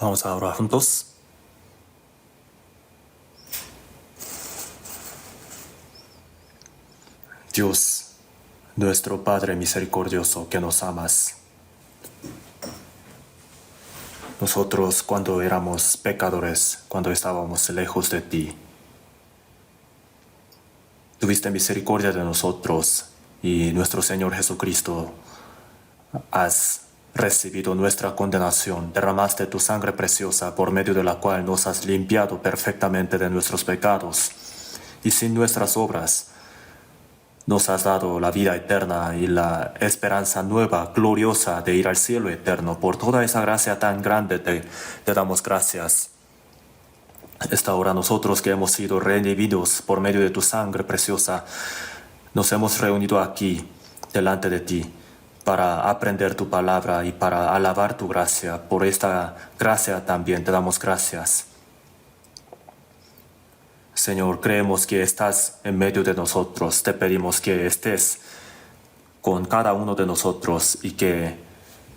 Vamos a orar juntos. Dios, nuestro Padre misericordioso que nos amas. Nosotros cuando éramos pecadores, cuando estábamos lejos de ti, tuviste misericordia de nosotros y nuestro Señor Jesucristo, has recibido nuestra condenación, derramaste tu sangre preciosa por medio de la cual nos has limpiado perfectamente de nuestros pecados y sin nuestras obras nos has dado la vida eterna y la esperanza nueva, gloriosa de ir al cielo eterno. Por toda esa gracia tan grande te damos gracias. Esta hora nosotros que hemos sido redimidos por medio de tu sangre preciosa, nos hemos reunido aquí delante de ti para aprender tu palabra y para alabar tu gracia. Por esta gracia también te damos gracias. Señor, creemos que estás en medio de nosotros. Te pedimos que estés con cada uno de nosotros y que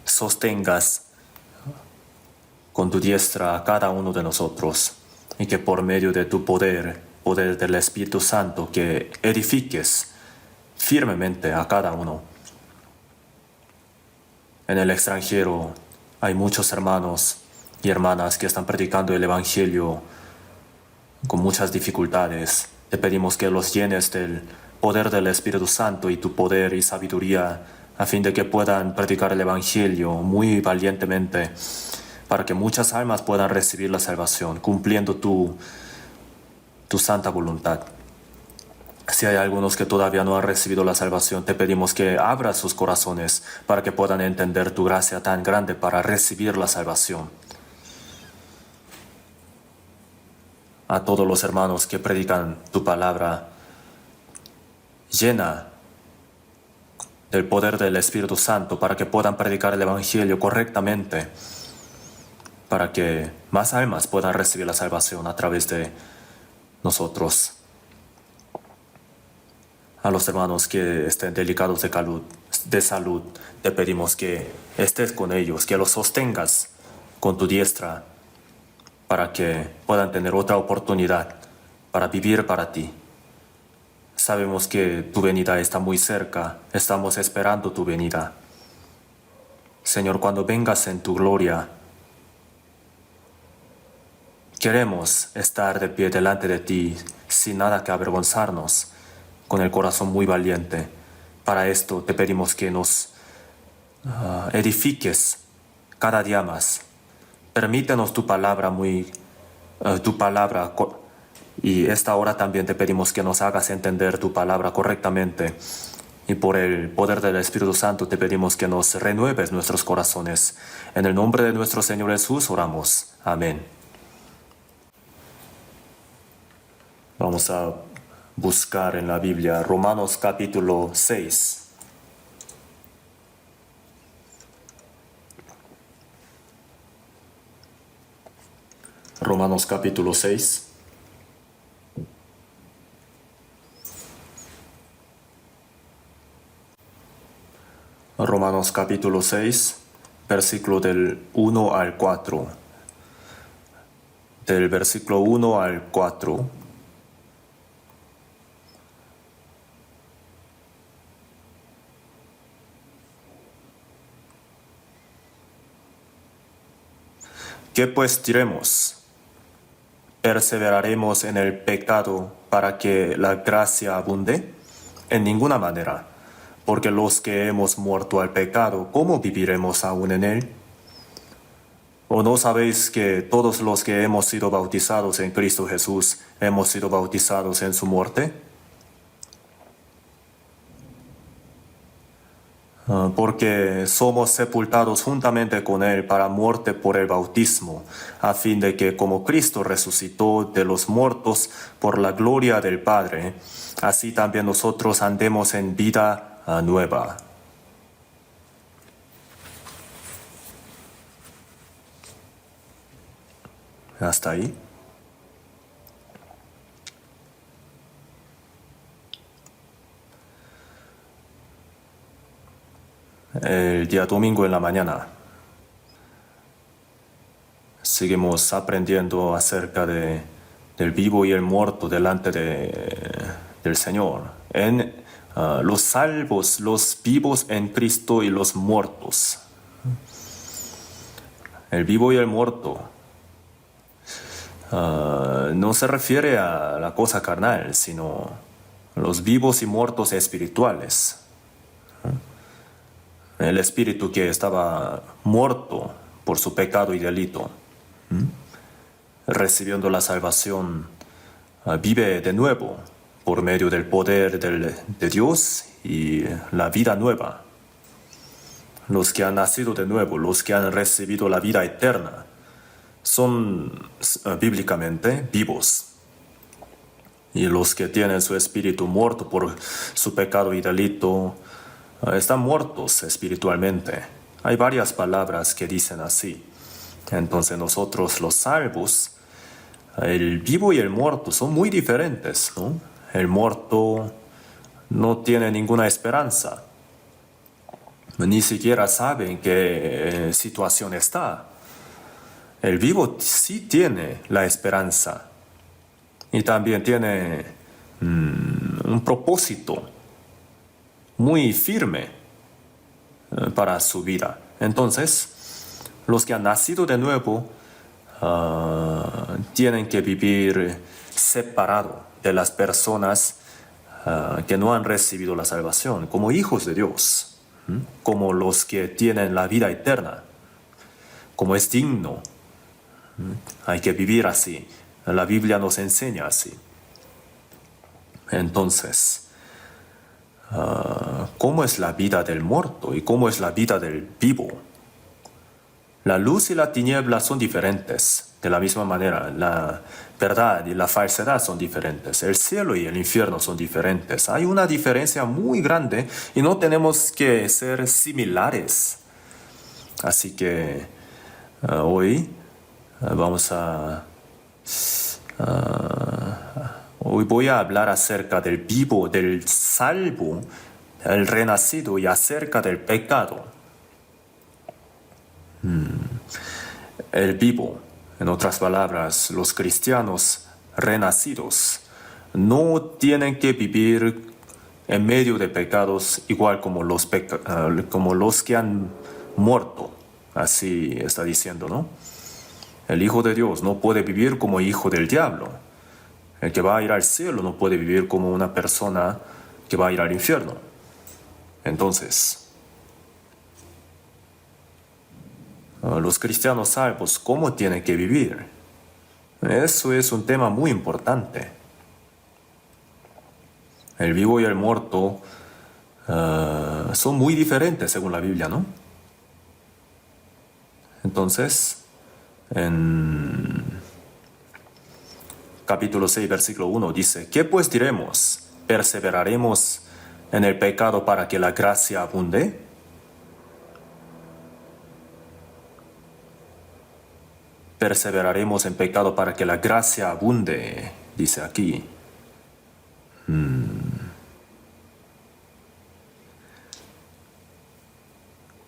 sostengas con tu diestra a cada uno de nosotros y que por medio de tu poder del Espíritu Santo, que edifiques firmemente a cada uno. En el extranjero hay muchos hermanos y hermanas que están predicando el Evangelio con muchas dificultades. Te pedimos que los llenes del poder del Espíritu Santo y tu poder y sabiduría a fin de que puedan predicar el Evangelio muy valientemente para que muchas almas puedan recibir la salvación, cumpliendo tu santa voluntad. Si hay algunos que todavía no han recibido la salvación, te pedimos que abras sus corazones para que puedan entender tu gracia tan grande para recibir la salvación. A todos los hermanos que predican tu palabra, llena del poder del Espíritu Santo para que puedan predicar el Evangelio correctamente, para que más almas puedan recibir la salvación a través de nosotros. A los hermanos que estén delicados de salud, te pedimos que estés con ellos, que los sostengas con tu diestra, para que puedan tener otra oportunidad para vivir para ti. Sabemos que tu venida está muy cerca, estamos esperando tu venida. Señor, cuando vengas en tu gloria, queremos estar de pie delante de ti sin nada que avergonzarnos, con el corazón muy valiente. Para esto te pedimos que nos edifiques cada día más. Permítenos tu palabra y esta hora también te pedimos que nos hagas entender tu palabra correctamente. Y por el poder del Espíritu Santo te pedimos que nos renueves nuestros corazones. En el nombre de nuestro Señor Jesús oramos. Amén. Vamos a buscar en la Biblia Romanos capítulo 6. Romanos capítulo 6. Romanos capítulo 6, versículo del 1 al 4. Del versículo 1 al 4. ¿Qué pues diremos? ¿Perseveraremos en el pecado para que la gracia abunde? En ninguna manera, porque los que hemos muerto al pecado, ¿cómo viviremos aún en él? ¿O no sabéis que todos los que hemos sido bautizados en Cristo Jesús hemos sido bautizados en su muerte? Porque somos sepultados juntamente con Él para muerte por el bautismo, a fin de que como Cristo resucitó de los muertos por la gloria del Padre, así también nosotros andemos en vida nueva. Hasta ahí. El día domingo en la mañana seguimos aprendiendo acerca del vivo y el muerto delante del Señor. Los salvos, los vivos en Cristo y los muertos. El vivo y el muerto no se refiere a la cosa carnal, sino los vivos y muertos espirituales. El espíritu que estaba muerto por su pecado y delito, recibiendo la salvación, vive de nuevo por medio del poder de Dios y la vida nueva. Los que han nacido de nuevo, los que han recibido la vida eterna, son bíblicamente vivos. Y los que tienen su espíritu muerto por su pecado y delito, están muertos espiritualmente. Hay varias palabras que dicen así. Entonces nosotros los salvos, el vivo y el muerto son muy diferentes, ¿no? El muerto no tiene ninguna esperanza. Ni siquiera sabe en qué situación está. El vivo sí tiene la esperanza. Y también tiene un propósito muy firme para su vida. Entonces, los que han nacido de nuevo tienen que vivir separado de las personas que no han recibido la salvación, como hijos de Dios, como los que tienen la vida eterna, como es digno. Hay que vivir así. La Biblia nos enseña así. Entonces, ¿cómo es la vida del muerto y cómo es la vida del vivo? La luz y la tiniebla son diferentes. De la misma manera, la verdad y la falsedad son diferentes. El cielo y el infierno son diferentes. Hay una diferencia muy grande y no tenemos que ser similares. Así que hoy hoy voy a hablar acerca del vivo, del salvo, el renacido y acerca del pecado. El vivo, en otras palabras, los cristianos renacidos no tienen que vivir en medio de pecados igual como los que han muerto. Así está diciendo, ¿no? El Hijo de Dios no puede vivir como hijo del diablo. El que va a ir al cielo no puede vivir como una persona que va a ir al infierno. Entonces, los cristianos salvos, ¿cómo tienen que vivir? Eso es un tema muy importante. El vivo y el muerto son muy diferentes según la Biblia, ¿no? Entonces, en capítulo 6, versículo 1 dice: ¿Qué pues diremos? ¿Perseveraremos en el pecado para que la gracia abunde? Perseveraremos en pecado para que la gracia abunde, dice aquí.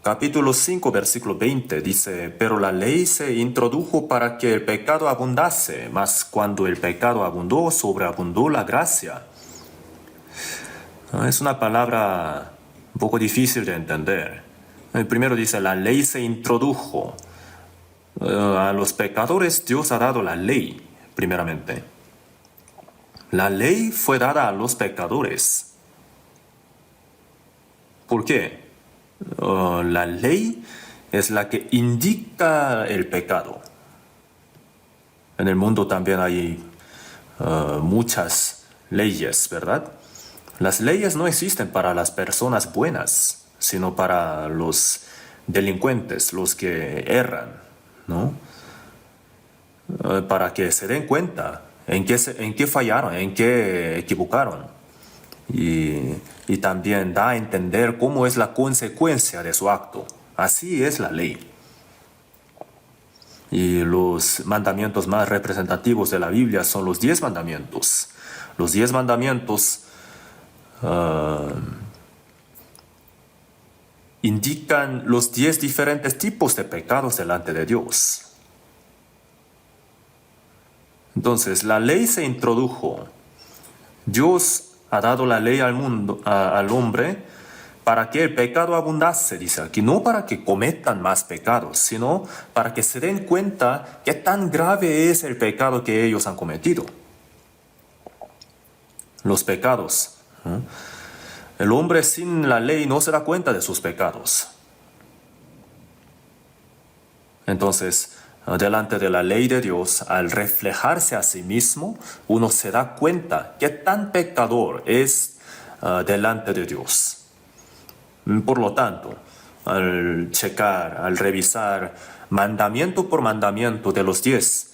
Capítulo 5, versículo 20 dice: Pero la ley se introdujo para que el pecado abundase, mas cuando el pecado abundó, sobreabundó la gracia. Es una palabra un poco difícil de entender. El primero dice: la ley se introdujo. A los pecadores Dios ha dado la ley, primeramente. La ley fue dada a los pecadores. ¿Por qué? La ley es la que indica el pecado. En el mundo también hay muchas leyes, ¿verdad? Las leyes no existen para las personas buenas, sino para los delincuentes, los que erran, ¿no? Para que se den cuenta en qué fallaron, en qué equivocaron. Y también da a entender cómo es la consecuencia de su acto. Así es la ley. Y los mandamientos más representativos de la Biblia son los 10 mandamientos. Los 10 mandamientos indican los 10 diferentes tipos de pecados delante de Dios. Entonces, la ley se introdujo. Dios ha dado la ley al mundo, al hombre, para que el pecado abundase, dice aquí, no para que cometan más pecados, sino para que se den cuenta qué tan grave es el pecado que ellos han cometido. Los pecados. El hombre sin la ley no se da cuenta de sus pecados. Entonces, delante de la ley de Dios, al reflejarse a sí mismo, uno se da cuenta qué tan pecador es delante de Dios. Por lo tanto, al checar, al revisar mandamiento por mandamiento de los 10,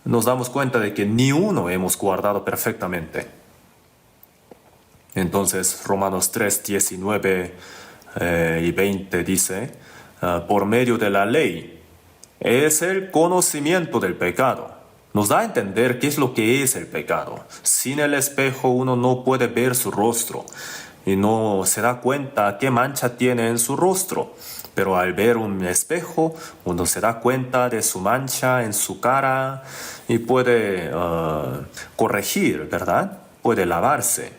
nos damos cuenta de que ni uno hemos guardado perfectamente. Entonces, Romanos 3, 19 y 20 dice, por medio de la ley, es el conocimiento del pecado. Nos da a entender qué es lo que es el pecado. Sin el espejo uno no puede ver su rostro y no se da cuenta qué mancha tiene en su rostro. Pero al ver un espejo, uno se da cuenta de su mancha en su cara y puede corregir, ¿verdad? Puede lavarse.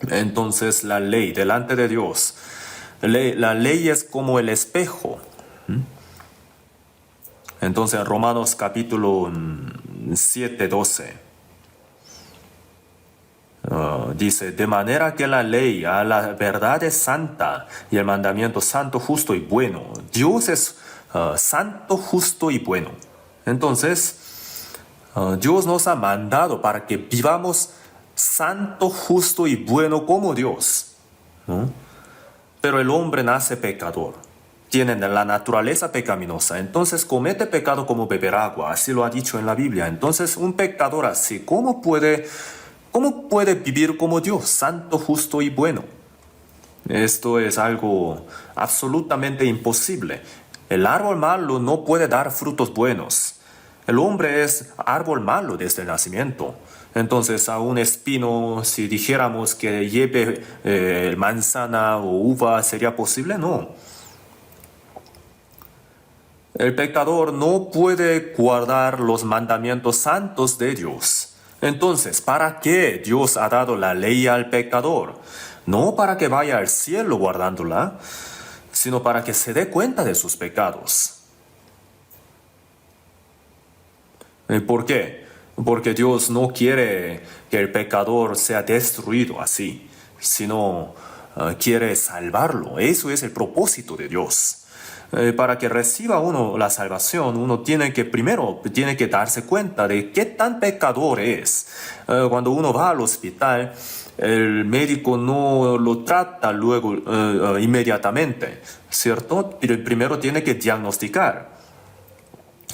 Entonces la ley delante de Dios, la ley es como el espejo. Entonces, en Romanos capítulo 7, 12, dice, de manera que la ley, a la verdad es santa y el mandamiento santo, justo y bueno. Dios es santo, justo y bueno. Entonces, Dios nos ha mandado para que vivamos santo, justo y bueno como Dios, ¿no? Pero el hombre nace pecador. Tienen la naturaleza pecaminosa, entonces comete pecado como beber agua, así lo ha dicho en la Biblia. Entonces un pecador así, ¿cómo puede vivir como Dios, santo, justo y bueno? Esto es algo absolutamente imposible. El árbol malo no puede dar frutos buenos. El hombre es árbol malo desde el nacimiento. Entonces a un espino, si dijéramos que lleve manzana o uva, ¿sería posible? No. El pecador no puede guardar los mandamientos santos de Dios. Entonces, ¿para qué Dios ha dado la ley al pecador? No para que vaya al cielo guardándola, sino para que se dé cuenta de sus pecados. ¿Por qué? Porque Dios no quiere que el pecador sea destruido así, sino quiere salvarlo. Eso es el propósito de Dios. Para que reciba uno la salvación, uno primero tiene que darse cuenta de qué tan pecador es. Cuando uno va al hospital, el médico no lo trata luego inmediatamente, ¿cierto? Pero primero tiene que diagnosticar,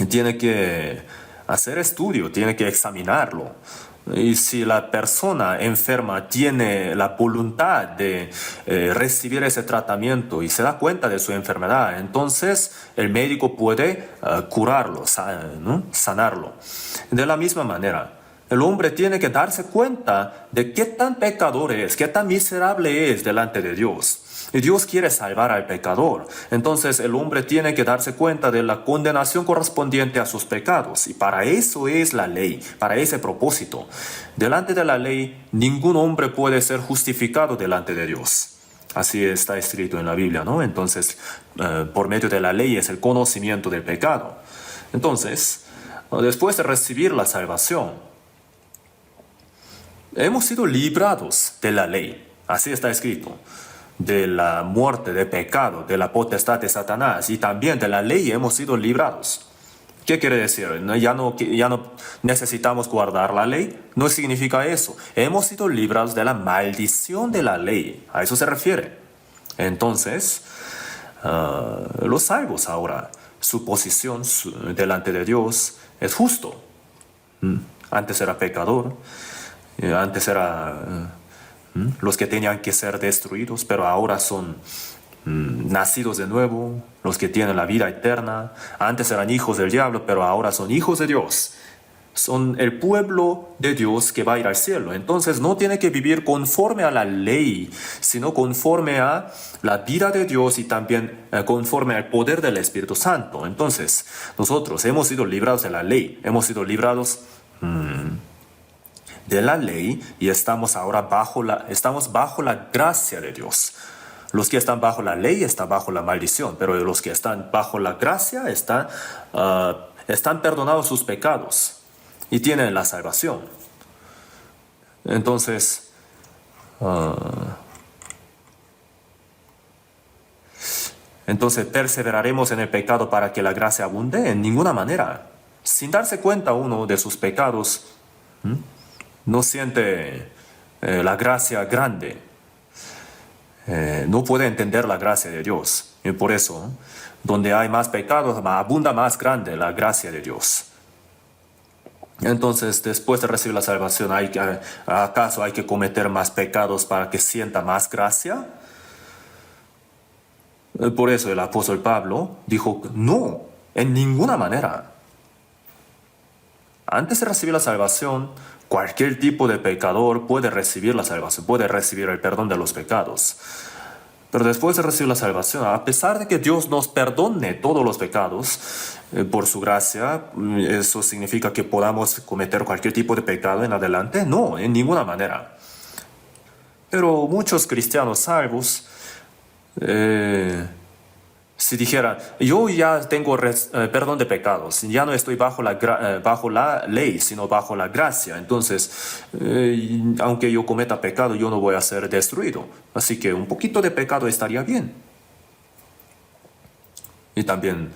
tiene que hacer estudio, tiene que examinarlo. Y si la persona enferma tiene la voluntad de recibir ese tratamiento y se da cuenta de su enfermedad, entonces el médico puede curarlo, ¿no? Sanarlo. De la misma manera, el hombre tiene que darse cuenta de qué tan pecador es, qué tan miserable es delante de Dios. Y Dios quiere salvar al pecador. Entonces el hombre tiene que darse cuenta de la condenación correspondiente a sus pecados. Y para eso es la ley, para ese propósito. Delante de la ley, ningún hombre puede ser justificado delante de Dios. Así está escrito en la Biblia, ¿no? Entonces, por medio de la ley es el conocimiento del pecado. Entonces, después de recibir la salvación, hemos sido librados de la ley. Así está escrito. De la muerte, de pecado, de la potestad de Satanás y también de la ley hemos sido librados. ¿Qué quiere decir? Ya no necesitamos guardar la ley. No significa eso. Hemos sido librados de la maldición de la ley. A eso se refiere. Entonces, los salvos ahora, su posición delante de Dios es justo. Antes era pecador, antes era los que tenían que ser destruidos, pero ahora son nacidos de nuevo, los que tienen la vida eterna. Antes eran hijos del diablo, pero ahora son hijos de Dios. son el pueblo de Dios que va a ir al cielo. Entonces no tiene que vivir conforme a la ley, sino conforme a la vida de Dios y también conforme al poder del Espíritu Santo. Entonces nosotros hemos sido librados de la ley, hemos sido librados de la ley y estamos ahora bajo la gracia de Dios. Los que están bajo la ley están bajo la maldición, pero los que están bajo la gracia están perdonados sus pecados y tienen la salvación. Entonces, ¿perseveraremos en el pecado para que la gracia abunde? En ninguna manera. Sin darse cuenta uno de sus pecados, no siente la gracia grande. No puede entender la gracia de Dios. Y por eso, donde hay más pecados, abunda más grande la gracia de Dios. Entonces, después de recibir la salvación, ¿acaso hay que cometer más pecados para que sienta más gracia? Por eso el apóstol Pablo dijo, no, en ninguna manera. Antes de recibir la salvación, cualquier tipo de pecador puede recibir la salvación, puede recibir el perdón de los pecados. Pero después de recibir la salvación, a pesar de que Dios nos perdone todos los pecados por su gracia, ¿eso significa que podamos cometer cualquier tipo de pecado en adelante? No, en ninguna manera. Pero muchos cristianos salvos, si dijeran, yo ya tengo perdón de pecados, ya no estoy bajo la ley, sino bajo la gracia, entonces, aunque yo cometa pecado, yo no voy a ser destruido. Así que un poquito de pecado estaría bien. Y también,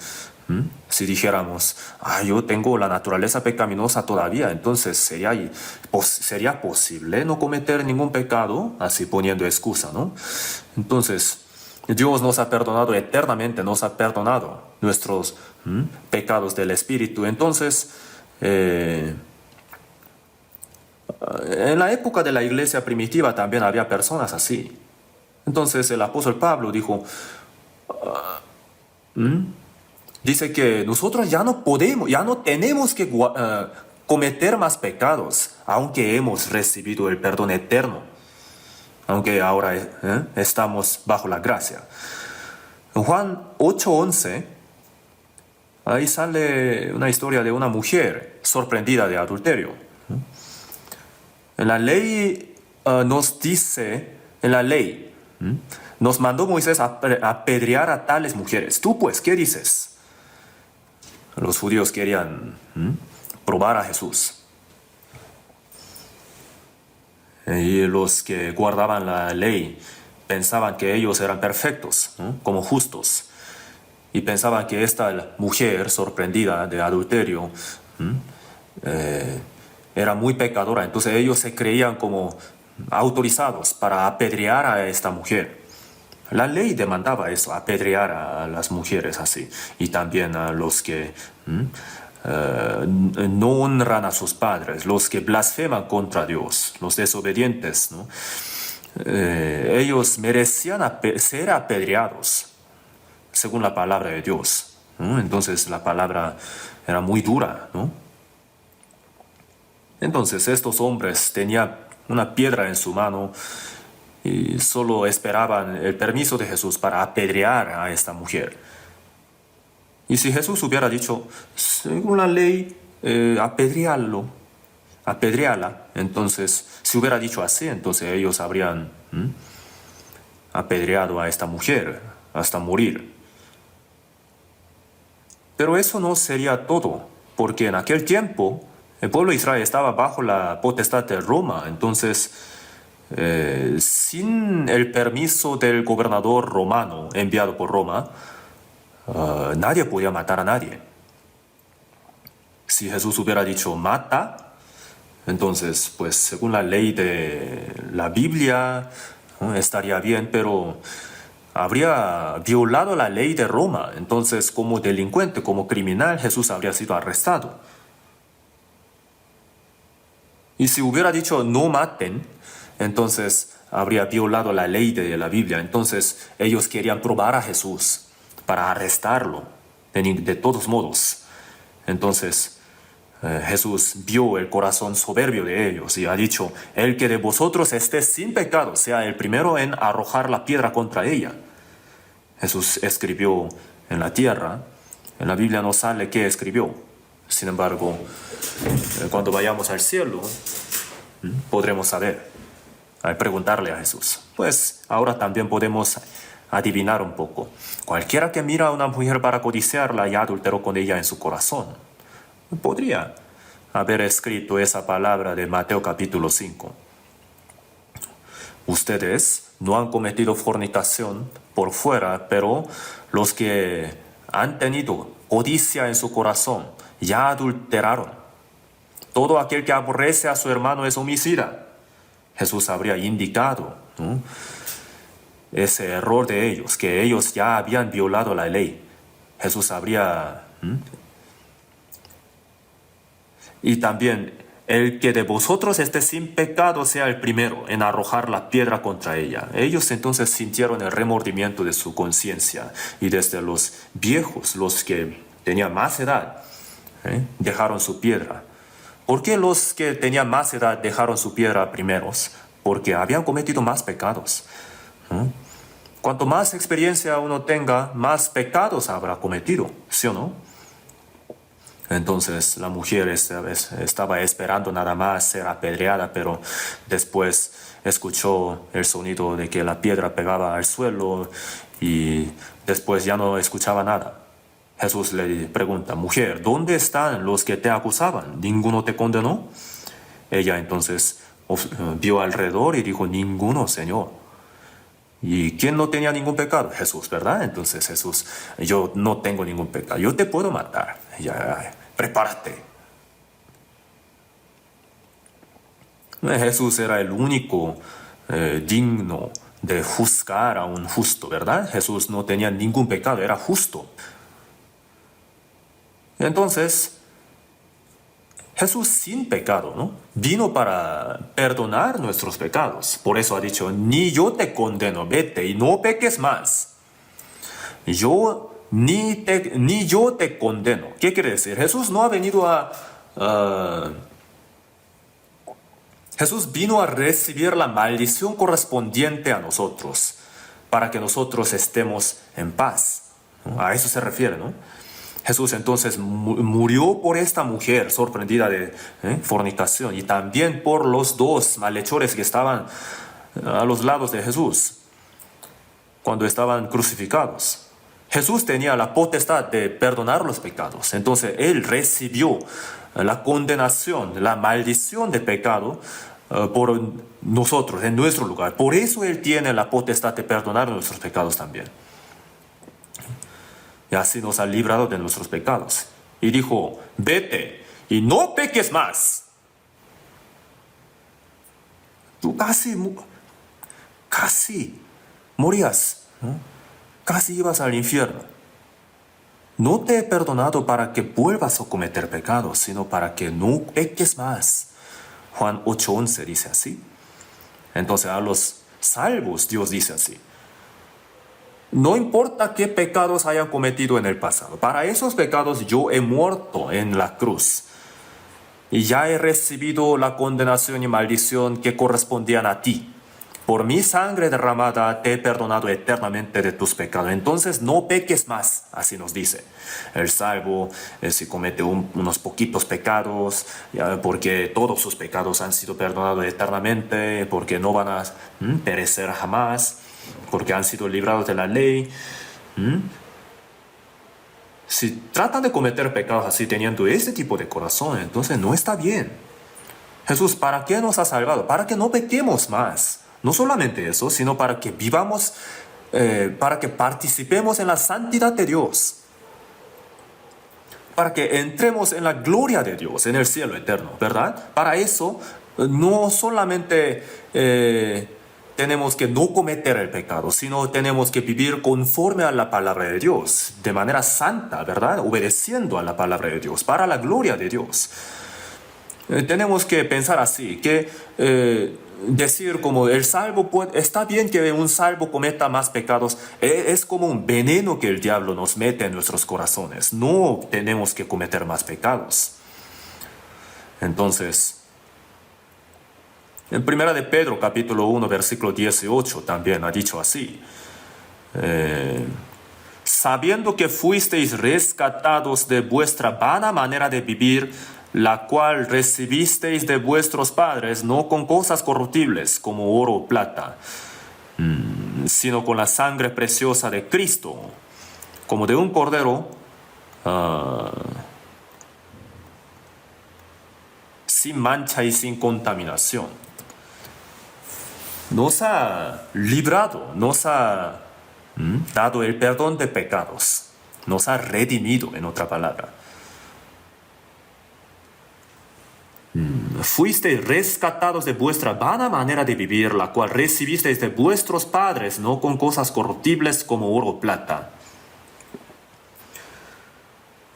si dijéramos, yo tengo la naturaleza pecaminosa todavía, entonces sería posible no cometer ningún pecado, así poniendo excusa, ¿no? Entonces, Dios nos ha perdonado eternamente, nos ha perdonado nuestros pecados del Espíritu. Entonces, en la época de la iglesia primitiva también había personas así. Entonces el apóstol Pablo dijo, dice que nosotros ya no tenemos que cometer más pecados, aunque hemos recibido el perdón eterno. Aunque ahora estamos bajo la gracia. En Juan 8:11, ahí sale una historia de una mujer sorprendida de adulterio. En la ley nos mandó Moisés a apedrear a tales mujeres. Tú pues, ¿qué dices? Los judíos querían probar a Jesús. Y los que guardaban la ley pensaban que ellos eran perfectos, ¿no? Como justos. Y pensaban que esta mujer sorprendida de adulterio era muy pecadora. Entonces ellos se creían como autorizados para apedrear a esta mujer. La ley demandaba eso, apedrear a las mujeres así. Y también a los que no honran a sus padres, los que blasfeman contra Dios, los desobedientes, ¿no? Ellos merecían ser apedreados, según la palabra de Dios, ¿no? Entonces la palabra era muy dura, ¿no? Entonces estos hombres tenían una piedra en su mano y solo esperaban el permiso de Jesús para apedrear a esta mujer. Y si Jesús hubiera dicho, según la ley, apedreala, entonces, si hubiera dicho así, entonces ellos habrían apedreado a esta mujer hasta morir. Pero eso no sería todo, porque en aquel tiempo el pueblo de Israel estaba bajo la potestad de Roma, entonces, sin el permiso del gobernador romano enviado por Roma, nadie podía matar a nadie. Si Jesús hubiera dicho mata, entonces, pues según la ley de la Biblia, estaría bien, pero habría violado la ley de Roma. Entonces, como delincuente, como criminal, Jesús habría sido arrestado. Y si hubiera dicho no maten, entonces habría violado la ley de la Biblia. Entonces, ellos querían probar a Jesús para arrestarlo de todos modos. Entonces, Jesús vio el corazón soberbio de ellos y ha dicho, el que de vosotros esté sin pecado sea el primero en arrojar la piedra contra ella. Jesús escribió en la tierra, en la Biblia no sale qué escribió. Sin embargo, cuando vayamos al cielo, podremos saber, al preguntarle a Jesús. Pues ahora también podemos adivinar un poco. Cualquiera que mira a una mujer para codiciarla ya adulteró con ella en su corazón. Podría haber escrito esa palabra de Mateo capítulo 5. Ustedes no han cometido fornicación por fuera, pero los que han tenido codicia en su corazón ya adulteraron. Todo aquel que aborrece a su hermano es homicida. Jesús habría indicado, ¿no?, ese error de ellos, que ellos ya habían violado la ley. Jesús habría... Y también, el que de vosotros esté sin pecado sea el primero en arrojar la piedra contra ella. Ellos entonces sintieron el remordimiento de su conciencia. Y desde los viejos, los que tenían más edad, dejaron su piedra. ¿Por qué los que tenían más edad dejaron su piedra primeros? Porque habían cometido más pecados. Cuanto más experiencia uno tenga, más pecados habrá cometido, ¿sí o no? Entonces la mujer estaba esperando nada más ser apedreada, pero después escuchó el sonido de que la piedra pegaba al suelo y después ya no escuchaba nada. Jesús le pregunta, mujer, ¿dónde están los que te acusaban? ¿Ninguno te condenó? Ella entonces vio alrededor y dijo, ninguno, Señor. ¿Y quién no tenía ningún pecado? Jesús, ¿verdad? Entonces Jesús, yo no tengo ningún pecado, yo te puedo matar. Ya, prepárate. Jesús era el único digno de juzgar a un justo, ¿verdad? Jesús no tenía ningún pecado, era justo. Entonces, Jesús sin pecado, ¿no?, vino para perdonar nuestros pecados. Por eso ha dicho, ni yo te condeno, vete y no peques más. Ni yo te condeno. ¿Qué quiere decir? Jesús no ha venido Jesús vino a recibir la maldición correspondiente a nosotros, para que nosotros estemos en paz, ¿no? A eso se refiere, ¿no? Jesús entonces murió por esta mujer sorprendida de fornicación y también por los dos malhechores que estaban a los lados de Jesús cuando estaban crucificados. Jesús tenía la potestad de perdonar los pecados. Entonces Él recibió la condenación, la maldición de pecado por nosotros, en nuestro lugar. Por eso Él tiene la potestad de perdonar nuestros pecados también. Y así nos ha librado de nuestros pecados. Y dijo, vete y no peques más. Tú casi morías, ¿no? Casi ibas al infierno. No te he perdonado para que vuelvas a cometer pecados, sino para que no peques más. Juan 8:11 dice así. Entonces a los salvos Dios dice así. No importa qué pecados hayan cometido en el pasado. Para esos pecados yo he muerto en la cruz. Y ya he recibido la condenación y maldición que correspondían a ti. Por mi sangre derramada te he perdonado eternamente de tus pecados. Entonces no peques más, así nos dice. El salvo, si comete unos poquitos pecados, porque todos sus pecados han sido perdonados eternamente, porque no van a perecer jamás, porque han sido librados de la ley. Si tratan de cometer pecados así teniendo este tipo de corazón, entonces no está bien. Jesús, ¿para qué nos ha salvado? Para que no pequemos más. No solamente eso, sino para que vivamos, para que participemos en la santidad de Dios. Para que entremos en la gloria de Dios, en el cielo eterno, ¿verdad? Para eso, no solamente tenemos que no cometer el pecado, sino tenemos que vivir conforme a la palabra de Dios, de manera santa, ¿verdad? Obedeciendo a la palabra de Dios, para la gloria de Dios. Tenemos que pensar así, que decir como el salvo está bien que un salvo cometa más pecados, es como un veneno que el diablo nos mete en nuestros corazones. No tenemos que cometer más pecados. Entonces, en Primera de Pedro, capítulo 1, versículo 18, también ha dicho así. Sabiendo que fuisteis rescatados de vuestra vana manera de vivir, la cual recibisteis de vuestros padres, no con cosas corruptibles como oro o plata, sino con la sangre preciosa de Cristo, como de un cordero, sin mancha y sin contaminación. Nos ha librado, nos ha dado el perdón de pecados, nos ha redimido, en otra palabra. Fuisteis rescatados de vuestra vana manera de vivir, la cual recibisteis de vuestros padres, no con cosas corruptibles como oro o plata.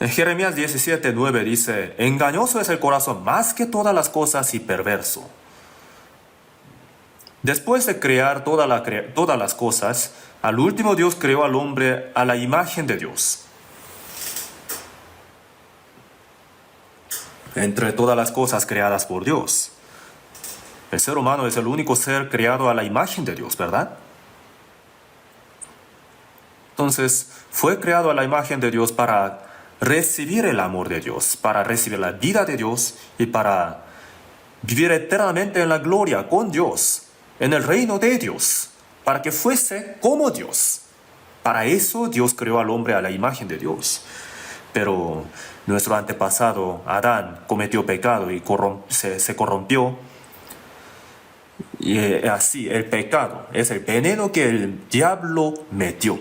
En Jeremías 17:9 dice: engañoso es el corazón más que todas las cosas y perverso. Después de crear todas las cosas, al último Dios creó al hombre a la imagen de Dios. Entre todas las cosas creadas por Dios, el ser humano es el único ser creado a la imagen de Dios, ¿verdad? Entonces, fue creado a la imagen de Dios para recibir el amor de Dios, para recibir la vida de Dios y para vivir eternamente en la gloria con Dios, en el reino de Dios, para que fuese como Dios. Para eso Dios creó al hombre a la imagen de Dios. Pero nuestro antepasado, Adán, cometió pecado y se corrompió. Y así, el pecado es el veneno que el diablo metió.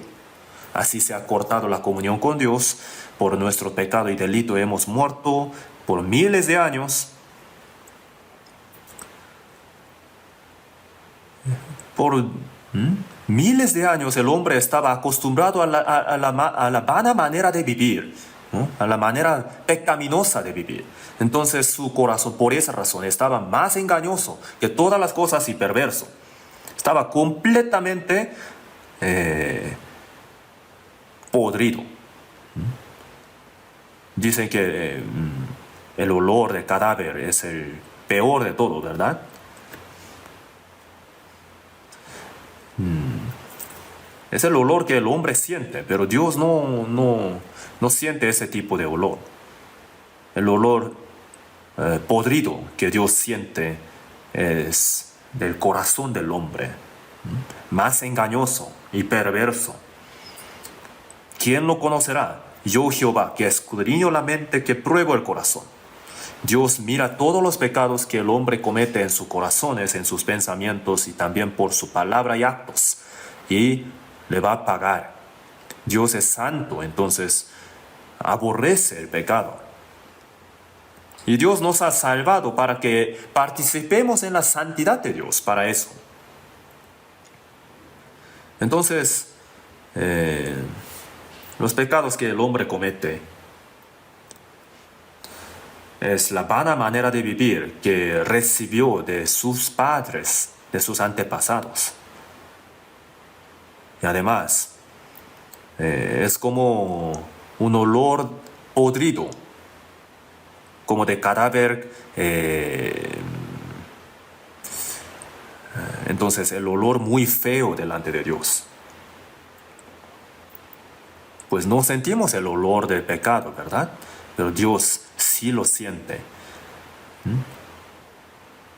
Así se ha cortado la comunión con Dios. Por nuestro pecado y delito hemos muerto por miles de años. Por miles de años el hombre estaba acostumbrado a la vana manera de vivir, ¿no? A la manera pecaminosa de vivir. Entonces su corazón, por esa razón, estaba más engañoso que todas las cosas y perverso. Estaba completamente podrido. Dicen que el olor de cadáver es el peor de todo, ¿verdad? Es el olor que el hombre siente, pero Dios no siente ese tipo de olor. El olor podrido que Dios siente es del corazón del hombre, más engañoso y perverso. ¿Quién lo conocerá? Yo, Jehová, que escudriño la mente, que pruebo el corazón. Dios mira todos los pecados que el hombre comete en sus corazones, en sus pensamientos y también por su palabra y actos, y le va a pagar. Dios es santo, entonces aborrece el pecado. Y Dios nos ha salvado para que participemos en la santidad de Dios, para eso. Entonces, los pecados que el hombre comete es la vana manera de vivir que recibió de sus padres, de sus antepasados. Y además, es como un olor podrido, como de cadáver. Entonces, el olor muy feo delante de Dios. Pues no sentimos el olor del pecado, ¿verdad? Pero Dios sí lo siente.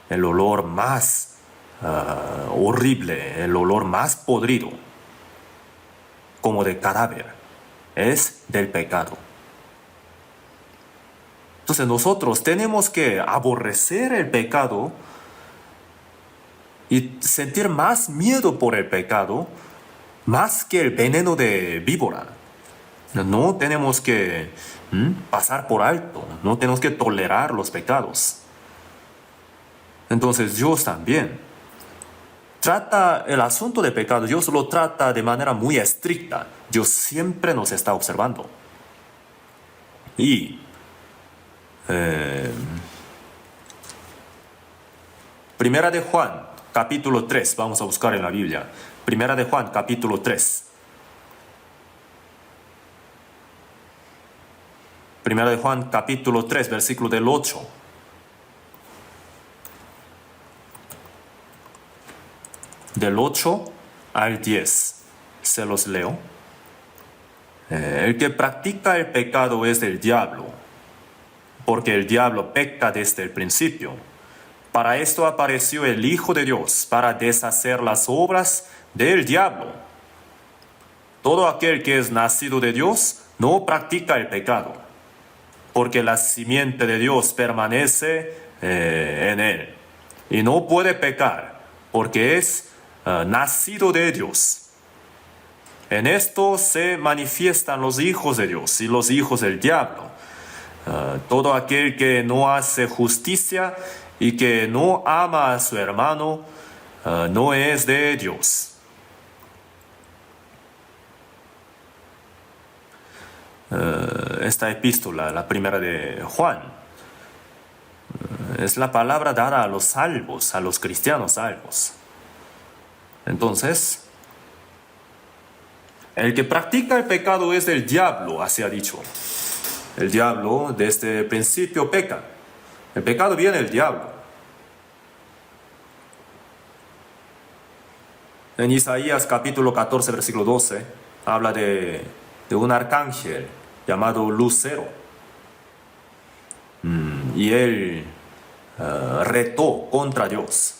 El olor más horrible, el olor más podrido, como de cadáver, es del pecado. Entonces nosotros tenemos que aborrecer el pecado y sentir más miedo por el pecado, más que el veneno de víbora. No tenemos que pasar por alto, no tenemos que tolerar los pecados. Entonces Dios también trata el asunto de pecado, Dios lo trata de manera muy estricta. Dios siempre nos está observando. Y Primera de Juan, capítulo 3, vamos a buscar en la Biblia. Primera de Juan, capítulo 3. Primera de Juan, capítulo 3, versículo del 8. del 8 al 10. Se los leo. El que practica el pecado es del diablo, porque el diablo peca desde el principio. Para esto apareció el Hijo de Dios, para deshacer las obras del diablo. Todo aquel que es nacido de Dios no practica el pecado, porque la simiente de Dios permanece en él, y no puede pecar, porque es nacido de Dios. En esto se manifiestan los hijos de Dios y los hijos del diablo. Todo aquel que no hace justicia y que no ama a su hermano no es de Dios. Esta epístola, la primera de Juan, es la palabra dada a los salvos, a los cristianos salvos. Entonces, el que practica el pecado es del diablo, así ha dicho. El diablo desde el principio peca. El pecado viene del diablo. En Isaías capítulo 14, versículo 12, habla de un arcángel llamado Lucero. Y él retó contra Dios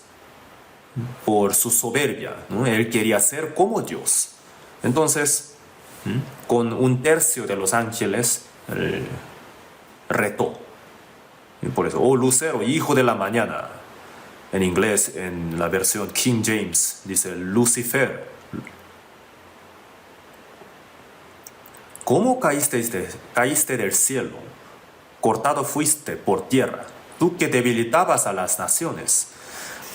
por su soberbia, ¿no? Él quería ser como Dios. Entonces, con 1/3 de los ángeles, retó. Y por eso, oh Lucero, hijo de la mañana. En inglés, en la versión King James, dice Lucifer. ¿Cómo caíste del cielo? Cortado fuiste por tierra, tú que debilitabas a las naciones.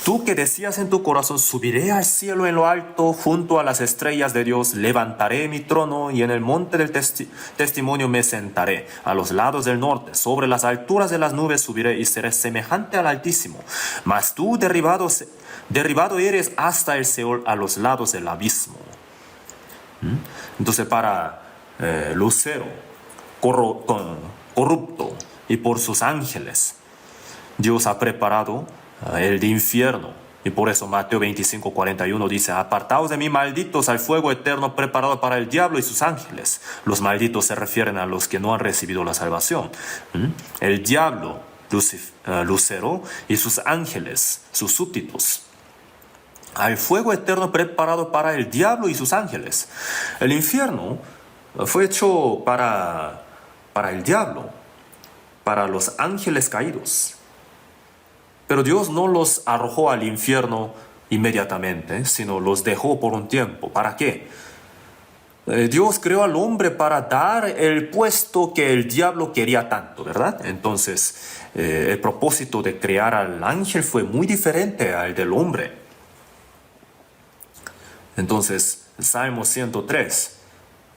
Tú que decías en tu corazón, subiré al cielo en lo alto, junto a las estrellas de Dios, levantaré mi trono y en el monte del testimonio me sentaré, a los lados del norte, sobre las alturas de las nubes subiré y seré semejante al Altísimo. Mas tú derribado eres hasta el Seol, a los lados del abismo. Entonces para Lucero, corrupto, y por sus ángeles, Dios ha preparado el infierno. Y por eso Mateo 25:41 dice: apartaos de mí, malditos, al fuego eterno preparado para el diablo y sus ángeles. Los malditos se refieren a los que no han recibido la salvación. El diablo, Lucero, y sus ángeles, sus súbditos, al fuego eterno preparado para el diablo y sus ángeles. El infierno fue hecho para el diablo, para los ángeles caídos. Pero Dios no los arrojó al infierno inmediatamente, sino los dejó por un tiempo. ¿Para qué? Dios creó al hombre para dar el puesto que el diablo quería tanto, ¿verdad? Entonces, el propósito de crear al ángel fue muy diferente al del hombre. Entonces, Salmo 103,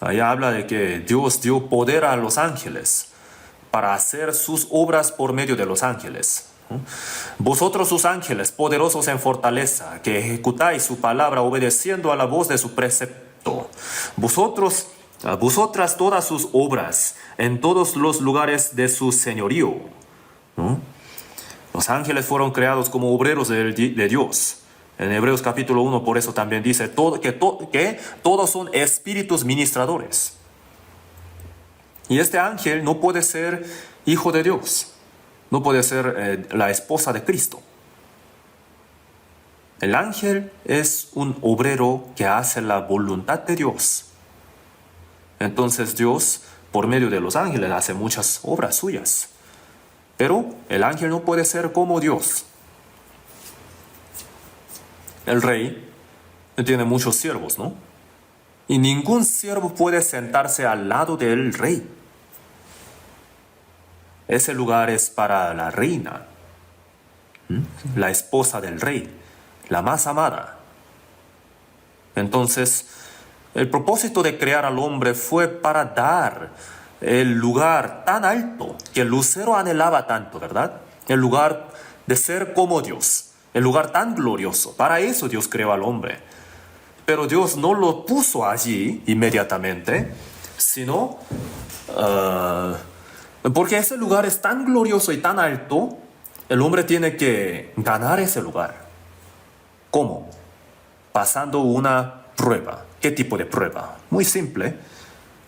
allá habla de que Dios dio poder a los ángeles para hacer sus obras por medio de los ángeles. Vosotros sus ángeles, poderosos en fortaleza, que ejecutáis su palabra obedeciendo a la voz de su precepto. Vosotras todas sus obras en todos los lugares de su señorío. Los ángeles fueron creados como obreros de Dios. En Hebreos capítulo 1 por eso también dice que todos son espíritus ministradores. Y este ángel no puede ser hijo de Dios. No puede ser la esposa de Cristo. El ángel es un obrero que hace la voluntad de Dios. Entonces Dios, por medio de los ángeles, hace muchas obras suyas. Pero el ángel no puede ser como Dios. El rey tiene muchos siervos, ¿no? Y ningún siervo puede sentarse al lado del rey. Ese lugar es para la reina, la esposa del rey, la más amada. Entonces, el propósito de crear al hombre fue para dar el lugar tan alto que Lucero anhelaba tanto, ¿verdad? El lugar de ser como Dios, el lugar tan glorioso. Para eso Dios creó al hombre. Pero Dios no lo puso allí inmediatamente, sino porque ese lugar es tan glorioso y tan alto, el hombre tiene que ganar ese lugar. ¿Cómo? pasando una prueba. ¿Qué tipo de prueba? Muy simple.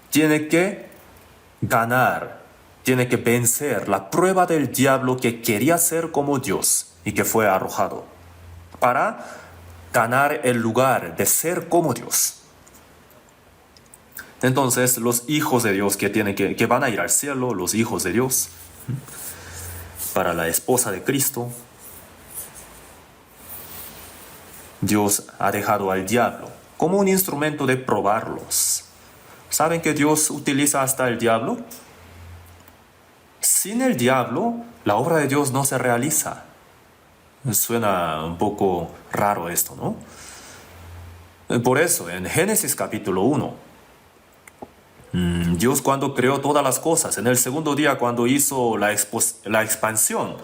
Tiene que ganar, tiene que vencer la prueba del diablo que quería ser como Dios y que fue arrojado para ganar el lugar de ser como Dios. Entonces, los hijos de Dios que van a ir al cielo, los hijos de Dios, para la esposa de Cristo, Dios ha dejado al diablo como un instrumento de probarlos. ¿Saben que Dios utiliza hasta el diablo? Sin el diablo, la obra de Dios no se realiza. Suena un poco raro esto, ¿no? Por eso, en Génesis capítulo 1, Dios cuando creó todas las cosas, en el segundo día cuando hizo la expansión,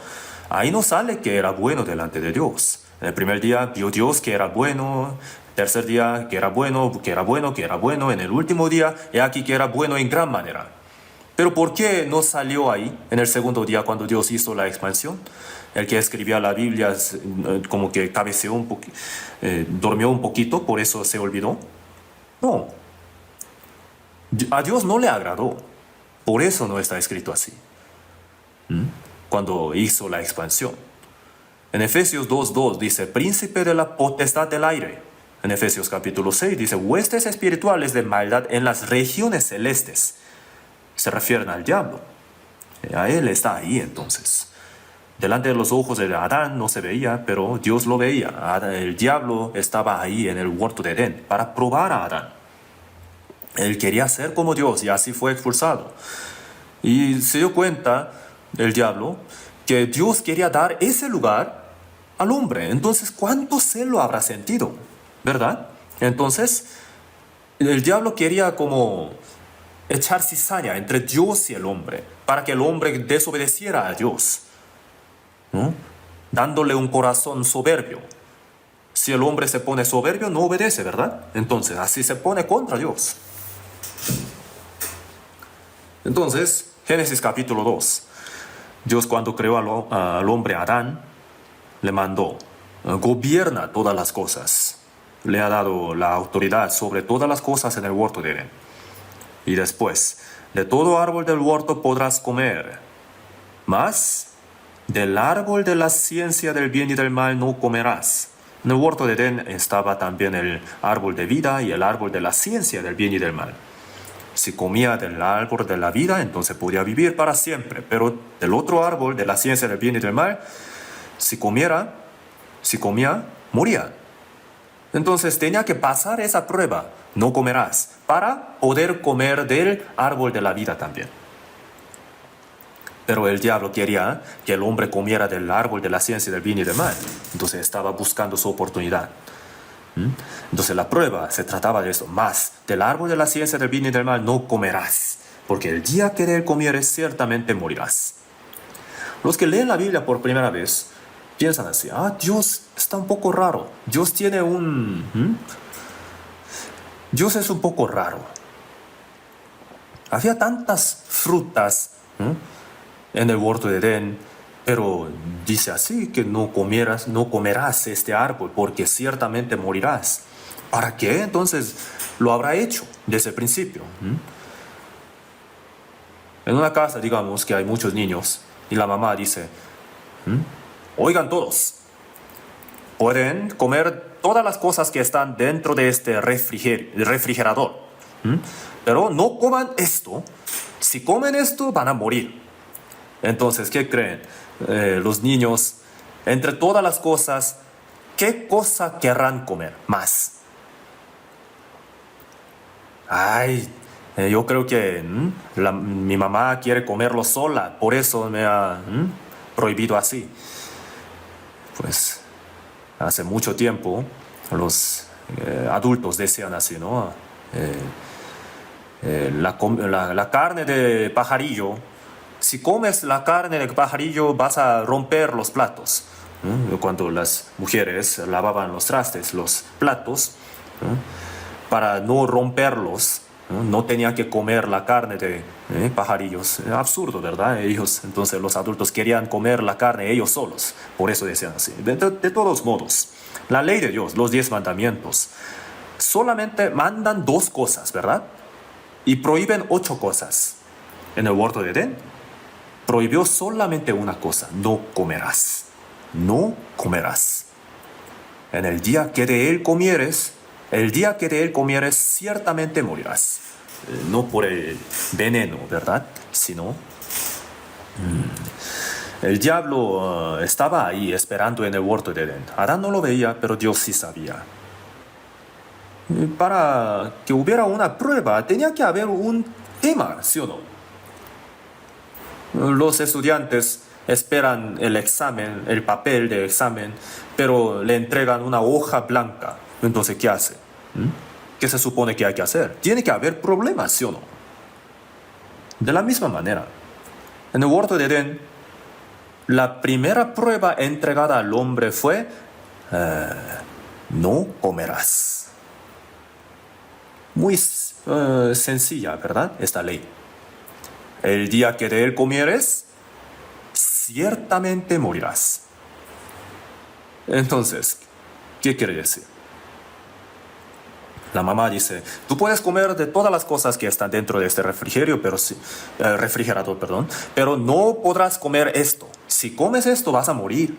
ahí no sale que era bueno delante de Dios. En el primer día vio Dios que era bueno, tercer día que era bueno, que era bueno, que era bueno, en el último día, he aquí que era bueno en gran manera. Pero ¿por qué no salió ahí en el segundo día cuando Dios hizo la expansión? El que escribía la Biblia como que cabeceó un poquito, durmió un poquito, por eso se olvidó. No, a Dios no le agradó, por eso no está escrito así. Cuando hizo la expansión. En Efesios 2:2 dice, príncipe de la potestad del aire. En Efesios capítulo 6 dice, huestes espirituales de maldad en las regiones celestes. Se refieren al diablo. A él está ahí entonces. Delante de los ojos de Adán no se veía, pero Dios lo veía. El diablo estaba ahí en el huerto de Edén para probar a Adán. Él quería ser como Dios y así fue expulsado. Y se dio cuenta el diablo que Dios quería dar ese lugar al hombre. Entonces, ¿cuánto celo habrá sentido? ¿Verdad? Entonces, el diablo quería como echar cizaña entre Dios y el hombre, para que el hombre desobedeciera a Dios, ¿no? Dándole un corazón soberbio. Si el hombre se pone soberbio, no obedece, ¿verdad? Entonces, así se pone contra Dios. Entonces, Génesis capítulo 2. Dios cuando creó al hombre Adán, le mandó, gobierna todas las cosas. Le ha dado la autoridad sobre todas las cosas en el huerto de Edén. Y después, de todo árbol del huerto podrás comer, mas del árbol de la ciencia del bien y del mal no comerás. En el huerto de Edén estaba también el árbol de vida y el árbol de la ciencia del bien y del mal. Si comía del árbol de la vida, entonces podía vivir para siempre, pero del otro árbol de la ciencia del bien y del mal, si comía, moría. Entonces tenía que pasar esa prueba, no comerás, para poder comer del árbol de la vida también. Pero el diablo quería que el hombre comiera del árbol de la ciencia del bien y del mal. Entonces estaba buscando su oportunidad. Entonces la prueba se trataba de esto. Más del árbol de la ciencia del bien y del mal no comerás, porque el día que de él comieres ciertamente morirás. Los que leen la Biblia por primera vez piensan así, Dios está un poco raro. Dios es un poco raro. Había tantas frutas en el huerto de Edén, pero dice así que no comerás este árbol porque ciertamente morirás. ¿Para qué? Entonces lo habrá hecho desde el principio. En una casa, digamos, que hay muchos niños y la mamá dice, oigan todos, pueden comer todas las cosas que están dentro de este refrigerador, pero no coman esto. Si comen esto van a morir. Entonces, ¿qué creen? Los niños, entre todas las cosas, ¿qué cosa querrán comer más? Yo creo que mi mamá quiere comerlo sola, por eso me ha prohibido así. Pues hace mucho tiempo los adultos decían así, ¿no? La carne de pajarillo, si comes la carne de pajarillo vas a romper los platos. Cuando las mujeres lavaban los trastes, los platos, para no romperlos, ¿no? No tenían que comer la carne de pajarillos. Absurdo, ¿verdad? Entonces los adultos querían comer la carne ellos solos. Por eso decían así. De todos modos, la ley de Dios, los 10 mandamientos, solamente mandan 2 cosas, ¿verdad? Y prohíben 8 cosas. En el huerto de Edén, prohibió solamente una cosa: no comerás. No comerás. En el día que de él comieres, ciertamente morirás. No por el veneno, ¿verdad? Sino el diablo estaba ahí esperando en el huerto de Edén. Adán no lo veía, pero Dios sí sabía. Para que hubiera una prueba, tenía que haber un tema, ¿sí o no? Los estudiantes esperan el examen, el papel de examen, pero le entregan una hoja blanca. Entonces, ¿qué hace? ¿Qué se supone que hay que hacer? Tiene que haber problemas, ¿sí o no? De la misma manera, en el huerto de Edén, la primera prueba entregada al hombre fue: no comerás. Muy sencilla, ¿verdad? Esta ley. El día que de él comieres, ciertamente morirás. Entonces, ¿qué quiere decir? La mamá dice: tú puedes comer de todas las cosas que están dentro de este refrigerador, pero no podrás comer esto. Si comes esto, vas a morir.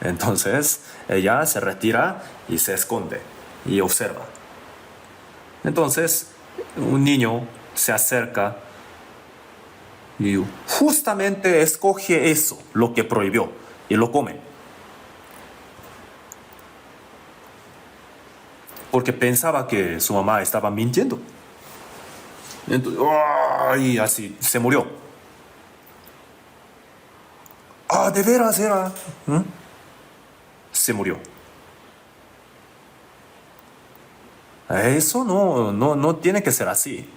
Entonces, ella se retira y se esconde y observa. Entonces, un niño se acerca y justamente escoge eso, lo que prohibió, y lo come. Porque pensaba que su mamá estaba mintiendo. Entonces, y así, se murió. ¿De veras era? Se murió. Eso no tiene que ser así.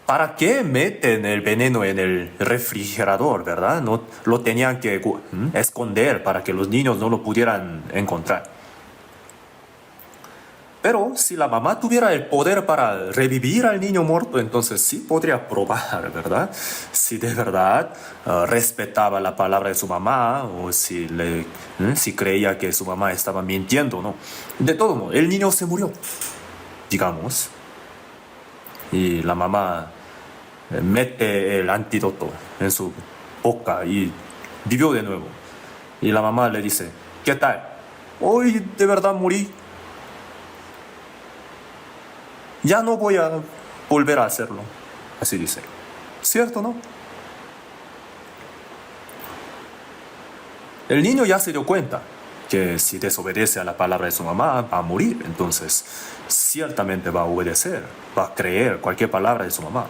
¿Para qué meten el veneno en el refrigerador, verdad? No lo tenían que esconder para que los niños no lo pudieran encontrar. Pero si la mamá tuviera el poder para revivir al niño muerto, entonces sí podría probar, ¿verdad? Si de verdad respetaba la palabra de su mamá, o si creía que su mamá estaba mintiendo, ¿no? De todo modo, el niño se murió, digamos. Y la mamá mete el antídoto en su boca y vivió de nuevo. Y la mamá le dice: ¿qué tal? Hoy de verdad morí. Ya no voy a volver a hacerlo. Así dice. ¿Cierto, no? El niño ya se dio cuenta que si desobedece a la palabra de su mamá, va a morir. Entonces, ciertamente va a obedecer, va a creer cualquier palabra de su mamá.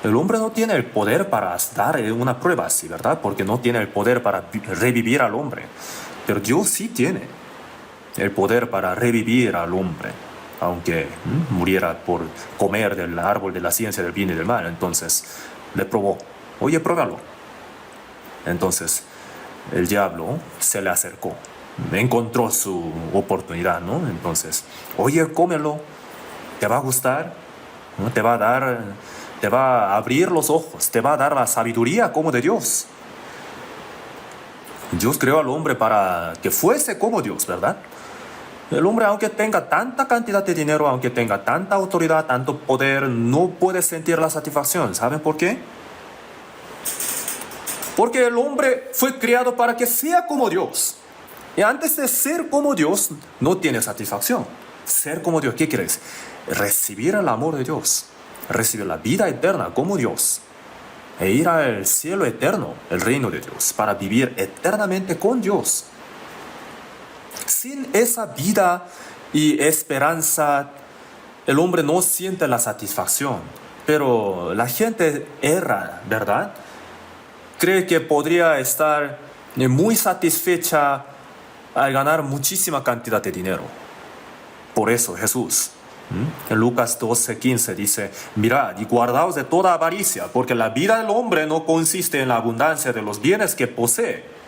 El hombre no tiene el poder para dar una prueba así, ¿verdad? Porque no tiene el poder para revivir al hombre. Pero Dios sí tiene el poder para revivir al hombre, aunque muriera por comer del árbol de la ciencia del bien y del mal. Entonces le probó: oye, pruébalo. Entonces el diablo se le acercó, encontró su oportunidad, ¿no? Entonces: oye, cómelo, te va a gustar, ¿no? Te va a abrir los ojos, te va a dar la sabiduría como de Dios. Dios creó al hombre para que fuese como Dios, ¿verdad? El hombre, aunque tenga tanta cantidad de dinero, aunque tenga tanta autoridad, tanto poder, no puede sentir la satisfacción. ¿Saben por qué? Porque el hombre fue creado para que sea como Dios. Y antes de ser como Dios, no tiene satisfacción. Ser como Dios, ¿qué quiere decir? Recibir el amor de Dios, recibir la vida eterna como Dios, e ir al cielo eterno, el reino de Dios, para vivir eternamente con Dios. Sin esa vida y esperanza, el hombre no siente la satisfacción. Pero la gente erra, ¿verdad? Cree que podría estar muy satisfecha al ganar muchísima cantidad de dinero. Por eso Jesús, en Lucas 12:15 dice: mirad y guardaos de toda avaricia, porque la vida del hombre no consiste en la abundancia de los bienes que posee.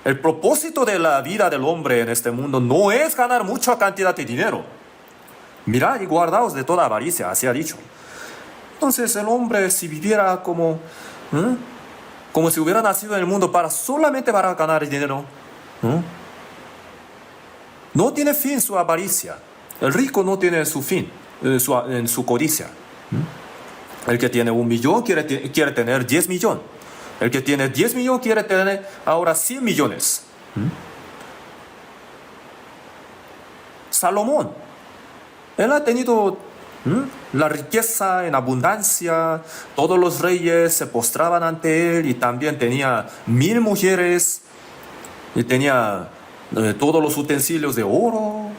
El propósito de la vida del hombre en este mundo no es ganar mucha cantidad de dinero. Mirad y guardaos de toda avaricia, así ha dicho. Entonces el hombre, si viviera como si hubiera nacido en el mundo solamente para ganar dinero, no tiene fin su avaricia. El rico no tiene su fin en su codicia. El que tiene 1 millón quiere tener 10 millones. El que tiene 10 millones quiere tener ahora 100 millones. Salomón, él ha tenido la riqueza en abundancia. Todos los reyes se postraban ante él y también tenía 1000 mujeres y tenía todos los utensilios de oro.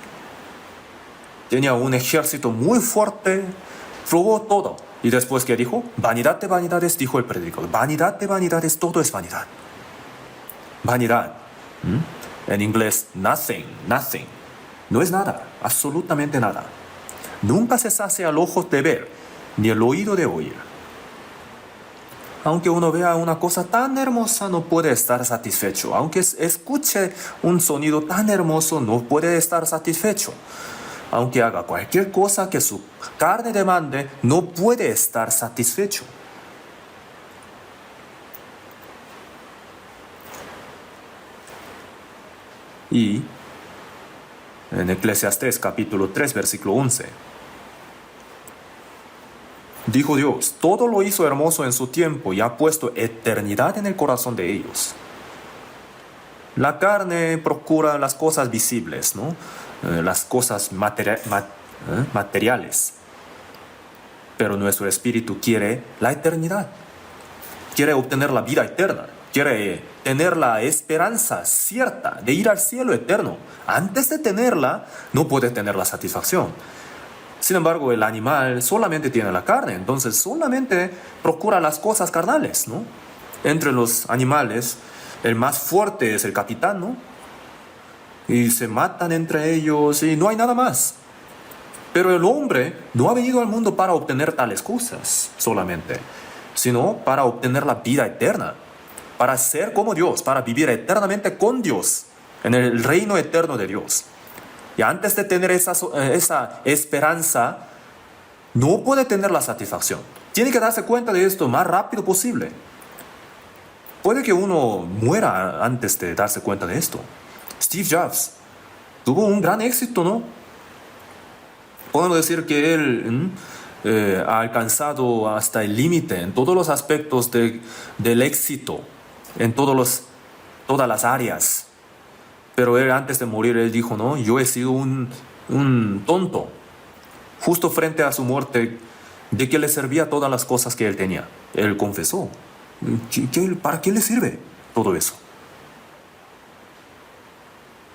Tenía un ejército muy fuerte. Probó todo. Y después, ¿qué dijo? Vanidad de vanidades, dijo el predicador. Vanidad de vanidades, todo es vanidad. Vanidad. En inglés, nothing. No es nada, absolutamente nada. Nunca se sacia el ojo de ver, ni el oído de oír. Aunque uno vea una cosa tan hermosa, no puede estar satisfecho. Aunque escuche un sonido tan hermoso, no puede estar satisfecho. Aunque haga cualquier cosa que su carne demande, no puede estar satisfecho. Y en Eclesiastés capítulo 3, versículo 11, dijo Dios, todo lo hizo hermoso en su tiempo y ha puesto eternidad en el corazón de ellos. La carne procura las cosas visibles, las cosas materiales. Pero nuestro espíritu quiere la eternidad. Quiere obtener la vida eterna. Quiere tener la esperanza cierta de ir al cielo eterno. Antes de tenerla, no puede tener la satisfacción. Sin embargo, el animal solamente tiene la carne, entonces solamente procura las cosas carnales, Entre los animales, el más fuerte es el capitán, Y se matan entre ellos y no hay nada más. Pero el hombre no ha venido al mundo para obtener tales cosas solamente, sino para obtener la vida eterna, para ser como Dios, para vivir eternamente con Dios, en el reino eterno de Dios. Y antes de tener esa esperanza, no puede tener la satisfacción. Tiene que darse cuenta de esto lo más rápido posible. Puede que uno muera antes de darse cuenta de esto. Steve Jobs tuvo un gran éxito, Podemos decir que él ha alcanzado hasta el límite en todos los aspectos del éxito, en todas las áreas. Pero él antes de morir, él dijo, yo he sido un tonto. Justo frente a su muerte, ¿de qué le servía todas las cosas que él tenía? Él confesó. ¿Para qué le sirve todo eso?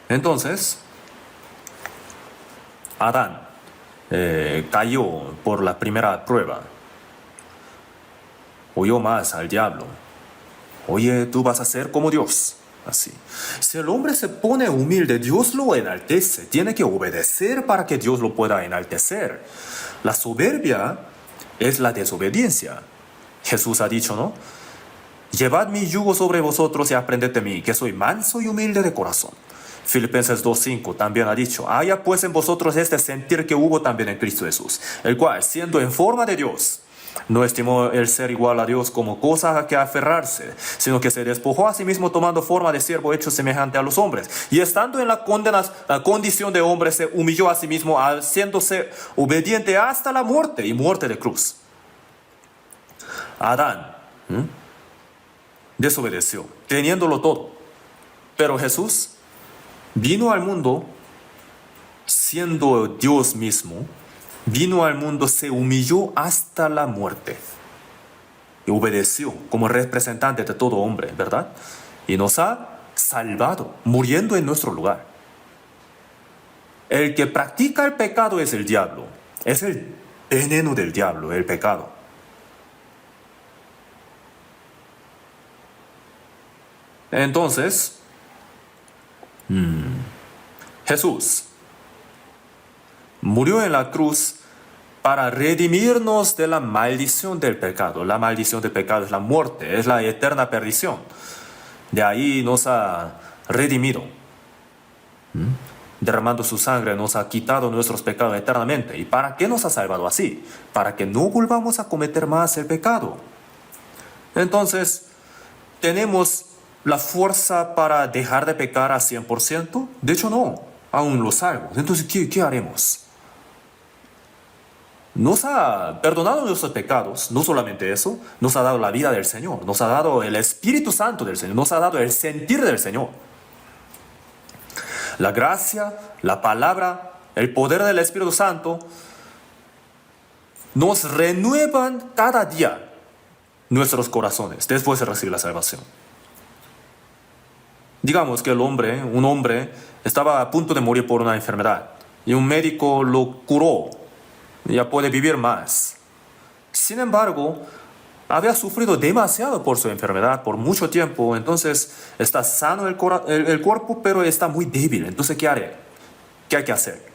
Entonces, Adán cayó por la primera prueba. Oyó más al diablo. Oye, tú vas a ser como Dios. Así. Si el hombre se pone humilde, Dios lo enaltece. Tiene que obedecer para que Dios lo pueda enaltecer. La soberbia es la desobediencia. Jesús ha dicho, Llevad mi yugo sobre vosotros y aprended de mí, que soy manso y humilde de corazón. Filipenses 2:5 también ha dicho, haya pues en vosotros este sentir que hubo también en Cristo Jesús, el cual, siendo en forma de Dios, no estimó el ser igual a Dios como cosa a que aferrarse, sino que se despojó a sí mismo tomando forma de siervo hecho semejante a los hombres. Y estando en la condición de hombre, se humilló a sí mismo, haciéndose obediente hasta la muerte y muerte de cruz. Adán desobedeció, teniéndolo todo. Pero Jesús vino al mundo siendo Dios mismo. Vino al mundo, se humilló hasta la muerte y obedeció como representante de todo hombre, ¿verdad? Y nos ha salvado, muriendo en nuestro lugar. El que practica el pecado es el diablo. Es el veneno del diablo, el pecado. Entonces, Jesús murió en la cruz para redimirnos de la maldición del pecado. La maldición del pecado es la muerte, es la eterna perdición. De ahí nos ha redimido. derramando su sangre, nos ha quitado nuestros pecados eternamente. ¿Y para qué nos ha salvado así? Para que no volvamos a cometer más el pecado. Entonces, ¿tenemos la fuerza para dejar de pecar al 100%? De hecho, no. Aún los salvos. Entonces, ¿qué haremos? Nos ha perdonado nuestros pecados, no solamente eso, nos ha dado la vida del Señor, nos ha dado el Espíritu Santo del Señor, nos ha dado el sentir del Señor. La gracia, la palabra, el poder del Espíritu Santo nos renuevan cada día nuestros corazones después de recibir la salvación. Digamos que un hombre, estaba a punto de morir por una enfermedad y un médico lo curó. Ya puede vivir más. Sin embargo, había sufrido demasiado por su enfermedad por mucho tiempo, entonces está sano el cuerpo, pero está muy débil. Entonces, ¿qué haré? ¿Qué hay que hacer?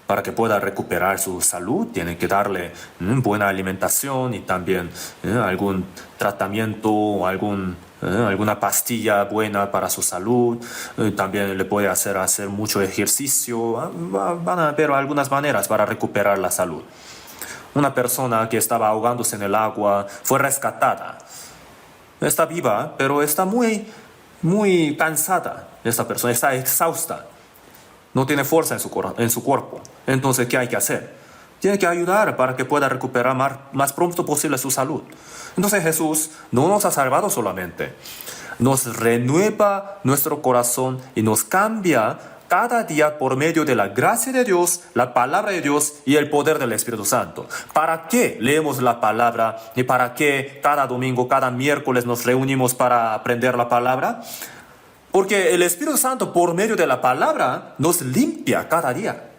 Para que pueda recuperar su salud, tiene que darle buena alimentación y también algún tratamiento o alguna pastilla buena para su salud. También le puede hacer mucho ejercicio. Van a haber algunas maneras para recuperar la salud. Una persona que estaba ahogándose en el agua fue rescatada. Está viva, pero está muy, muy cansada. Esta persona está exhausta. No tiene fuerza en su cuerpo. Entonces, ¿qué hay que hacer? Tiene que ayudar para que pueda recuperar más pronto posible su salud. Entonces Jesús no nos ha salvado solamente. Nos renueva nuestro corazón y nos cambia cada día por medio de la gracia de Dios, la palabra de Dios y el poder del Espíritu Santo. ¿Para qué leemos la palabra y para qué cada domingo, cada miércoles nos reunimos para aprender la palabra? Porque el Espíritu Santo, por medio de la palabra, nos limpia cada día.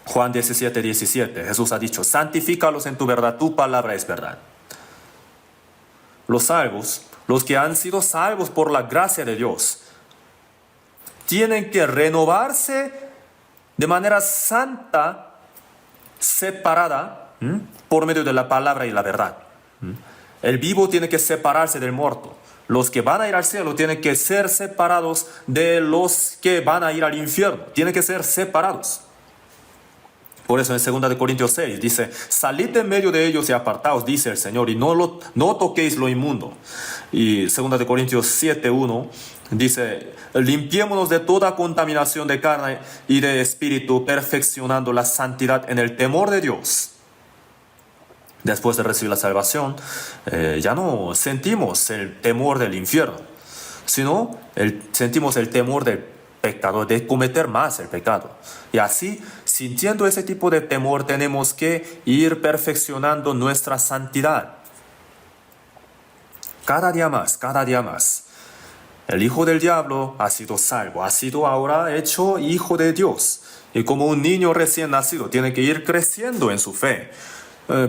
Juan 17:17, Jesús ha dicho, santifícalos en tu verdad, tu palabra es verdad. Los salvos, los que han sido salvos por la gracia de Dios, tienen que renovarse de manera santa, separada, por medio de la palabra y la verdad. El vivo tiene que separarse del muerto. Los que van a ir al cielo tienen que ser separados de los que van a ir al infierno. Tienen que ser separados. Por eso en 2 Corintios 6 dice, salid en medio de ellos y apartaos, dice el Señor, y no toquéis lo inmundo. Y 2 Corintios 7:1 dice, limpiémonos de toda contaminación de carne y de espíritu, perfeccionando la santidad en el temor de Dios. Después de recibir la salvación, ya no sentimos el temor del infierno, sino sentimos el temor del pecado, de cometer más el pecado. Y así, sintiendo ese tipo de temor, tenemos que ir perfeccionando nuestra santidad. Cada día más, cada día más. El hijo del diablo ha sido salvo, ha sido ahora hecho hijo de Dios. Y como un niño recién nacido, tiene que ir creciendo en su fe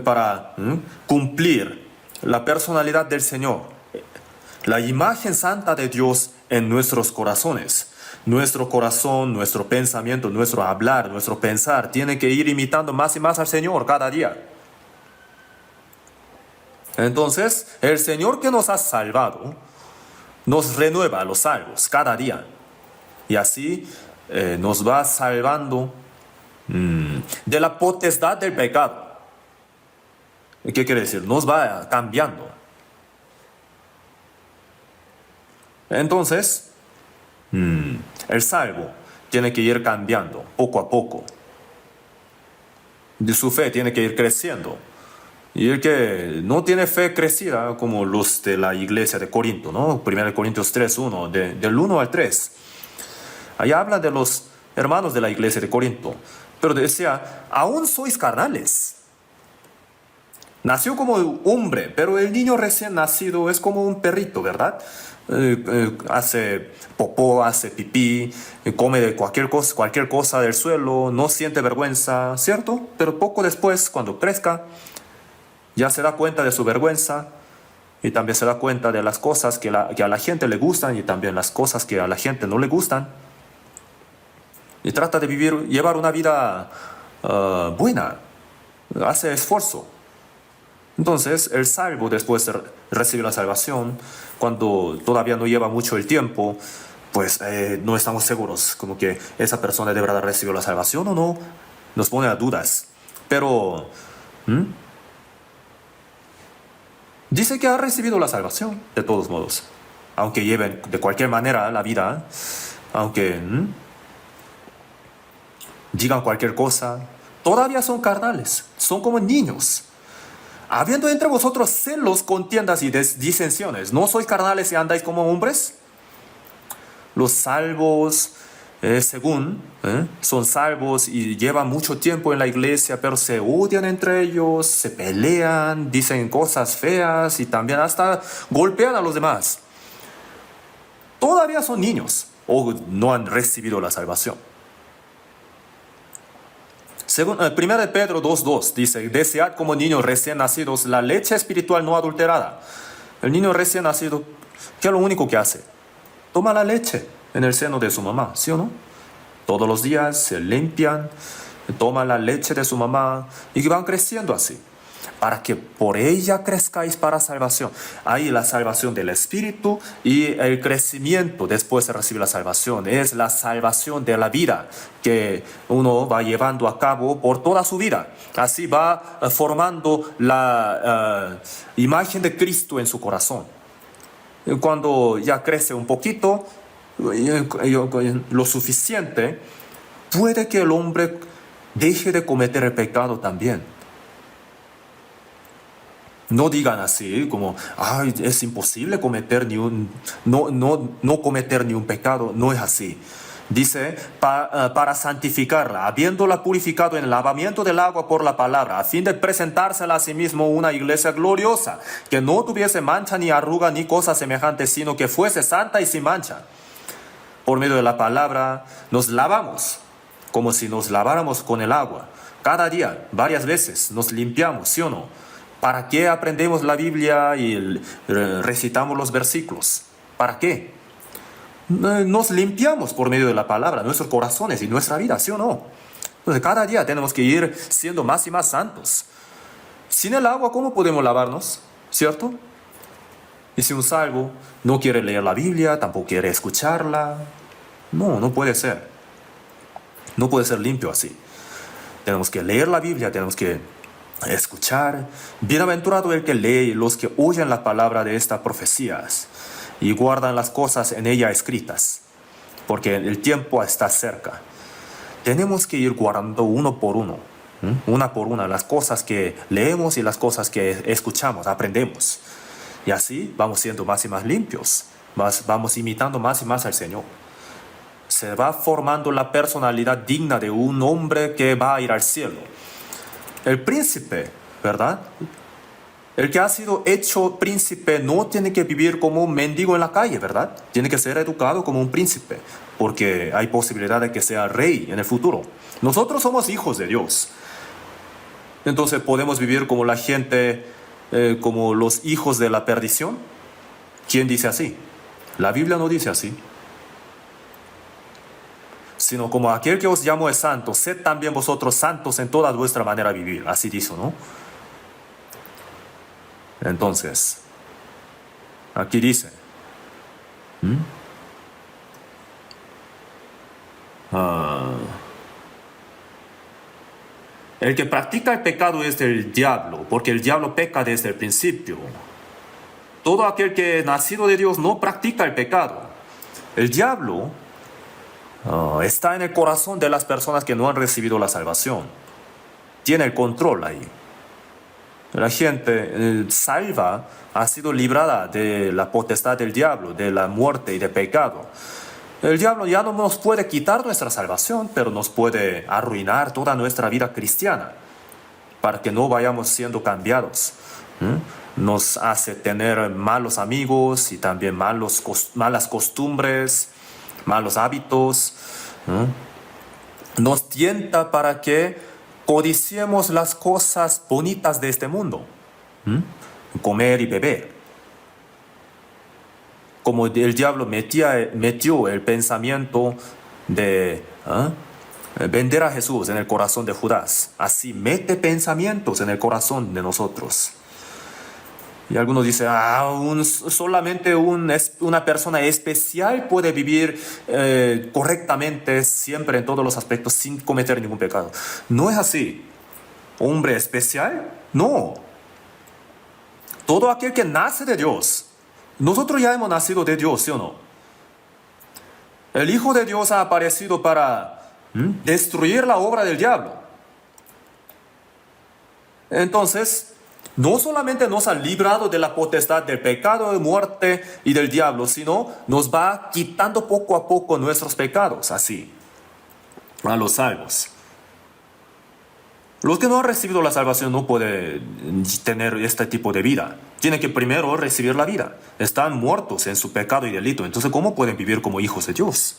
para cumplir la personalidad del Señor, la imagen santa de Dios en nuestros corazones. Nuestro corazón, nuestro pensamiento, nuestro hablar, nuestro pensar tiene que ir imitando más y más al Señor cada día. Entonces, el Señor que nos ha salvado nos renueva a los salvos cada día. Y así nos va salvando de la potestad del pecado. ¿Qué quiere decir? Nos va cambiando. Entonces, el salvo tiene que ir cambiando poco a poco. De su fe tiene que ir creciendo. Y el que no tiene fe crecida, como los de la iglesia de Corinto, ¿no? 1 Corintios 3:1, del 1 al 3. Allá habla de los hermanos de la iglesia de Corinto. Pero decía, aún sois carnales. Nació como hombre, pero el niño recién nacido es como un perrito, ¿verdad? Hace popó, hace pipí, come de cualquier cosa del suelo, no siente vergüenza, ¿cierto? Pero poco después, cuando crezca, ya se da cuenta de su vergüenza y también se da cuenta de las cosas que a la gente le gustan y también las cosas que a la gente no le gustan. Y trata de llevar una vida buena, hace esfuerzo. Entonces, el salvo, después de recibir la salvación, cuando todavía no lleva mucho el tiempo, pues no estamos seguros como que esa persona de verdad recibió la salvación o no. Nos pone a dudas. Pero dice que ha recibido la salvación, de todos modos. Aunque lleven de cualquier manera la vida, aunque digan cualquier cosa, todavía son carnales, son como niños. Habiendo entre vosotros celos, contiendas y disensiones, ¿no sois carnales y andáis como hombres? Los salvos, son salvos y llevan mucho tiempo en la iglesia, pero se odian entre ellos, se pelean, dicen cosas feas y también hasta golpean a los demás. Todavía son niños o no han recibido la salvación. Según 1 Pedro 2:2 dice, desead como niños recién nacidos la leche espiritual no adulterada. El niño recién nacido, ¿qué es lo único que hace? Toma la leche en el seno de su mamá, ¿sí o no? Todos los días se limpian, toman la leche de su mamá y van creciendo así, para que por ella crezcáis para salvación. Hay la salvación del Espíritu y el crecimiento después de recibir la salvación. Es la salvación de la vida que uno va llevando a cabo por toda su vida. Así va formando la imagen de Cristo en su corazón. Cuando ya crece un poquito, lo suficiente, puede que el hombre deje de cometer el pecado también. No digan así como, ay, es imposible cometer no cometer ni un pecado. No es así. Dice, para santificarla, habiéndola purificado en el lavamiento del agua por la palabra, a fin de presentársela a sí mismo una iglesia gloriosa, que no tuviese mancha ni arruga ni cosa semejante, sino que fuese santa y sin mancha. Por medio de la palabra nos lavamos, como si nos laváramos con el agua. Cada día, varias veces, nos limpiamos, ¿sí o no? ¿Para qué aprendemos la Biblia y recitamos los versículos? ¿Para qué? Nos limpiamos por medio de la palabra, nuestros corazones y nuestra vida, ¿sí o no? Entonces cada día tenemos que ir siendo más y más santos. Sin el agua, ¿cómo podemos lavarnos? ¿Cierto? Y si un salvo no quiere leer la Biblia, tampoco quiere escucharla, no puede ser. No puede ser limpio así. Tenemos que leer la Biblia, tenemos que escuchar. Bienaventurado el que lee y los que oyen la palabra de estas profecías y guardan las cosas en ella escritas, porque el tiempo está cerca. Tenemos que ir guardando uno por uno, una por una, las cosas que leemos y las cosas que escuchamos, aprendemos. Y así vamos siendo más y más limpios, vamos imitando más y más al Señor. Se va formando la personalidad digna de un hombre que va a ir al cielo. El príncipe, ¿verdad? El que ha sido hecho príncipe no tiene que vivir como un mendigo en la calle, ¿verdad? Tiene que ser educado como un príncipe, porque hay posibilidad de que sea rey en el futuro. Nosotros somos hijos de Dios. Entonces, ¿podemos vivir como la gente, como los hijos de la perdición? ¿Quién dice así? La Biblia no dice así. Sino como aquel que os llamó es santo, sed también vosotros santos en toda vuestra manera de vivir. Así dice, ¿no? Entonces, aquí dice, el que practica el pecado es del diablo, porque el diablo peca desde el principio. Todo aquel que es nacido de Dios no practica el pecado. El diablo está en el corazón de las personas que no han recibido la salvación. Tiene el control ahí. La gente salva ha sido librada de la potestad del diablo, de la muerte y del pecado. El diablo ya no nos puede quitar nuestra salvación, pero nos puede arruinar toda nuestra vida cristiana para que no vayamos siendo cambiados. Nos hace tener malos amigos y también malas costumbres, malos hábitos. Nos tienta para que codiciemos las cosas bonitas de este mundo, comer y beber. Como el diablo metió el pensamiento de vender a Jesús en el corazón de Judas, así mete pensamientos en el corazón de nosotros. Y algunos dicen, solamente una persona especial puede vivir correctamente siempre en todos los aspectos sin cometer ningún pecado. No es así. ¿Hombre especial? No. Todo aquel que nace de Dios. Nosotros ya hemos nacido de Dios, ¿sí o no? El Hijo de Dios ha aparecido para destruir la obra del diablo. Entonces, no solamente nos ha librado de la potestad del pecado, de muerte y del diablo, sino nos va quitando poco a poco nuestros pecados, así, a los salvos. Los que no han recibido la salvación no pueden tener este tipo de vida. Tienen que primero recibir la vida. Están muertos en su pecado y delito. Entonces, ¿cómo pueden vivir como hijos de Dios?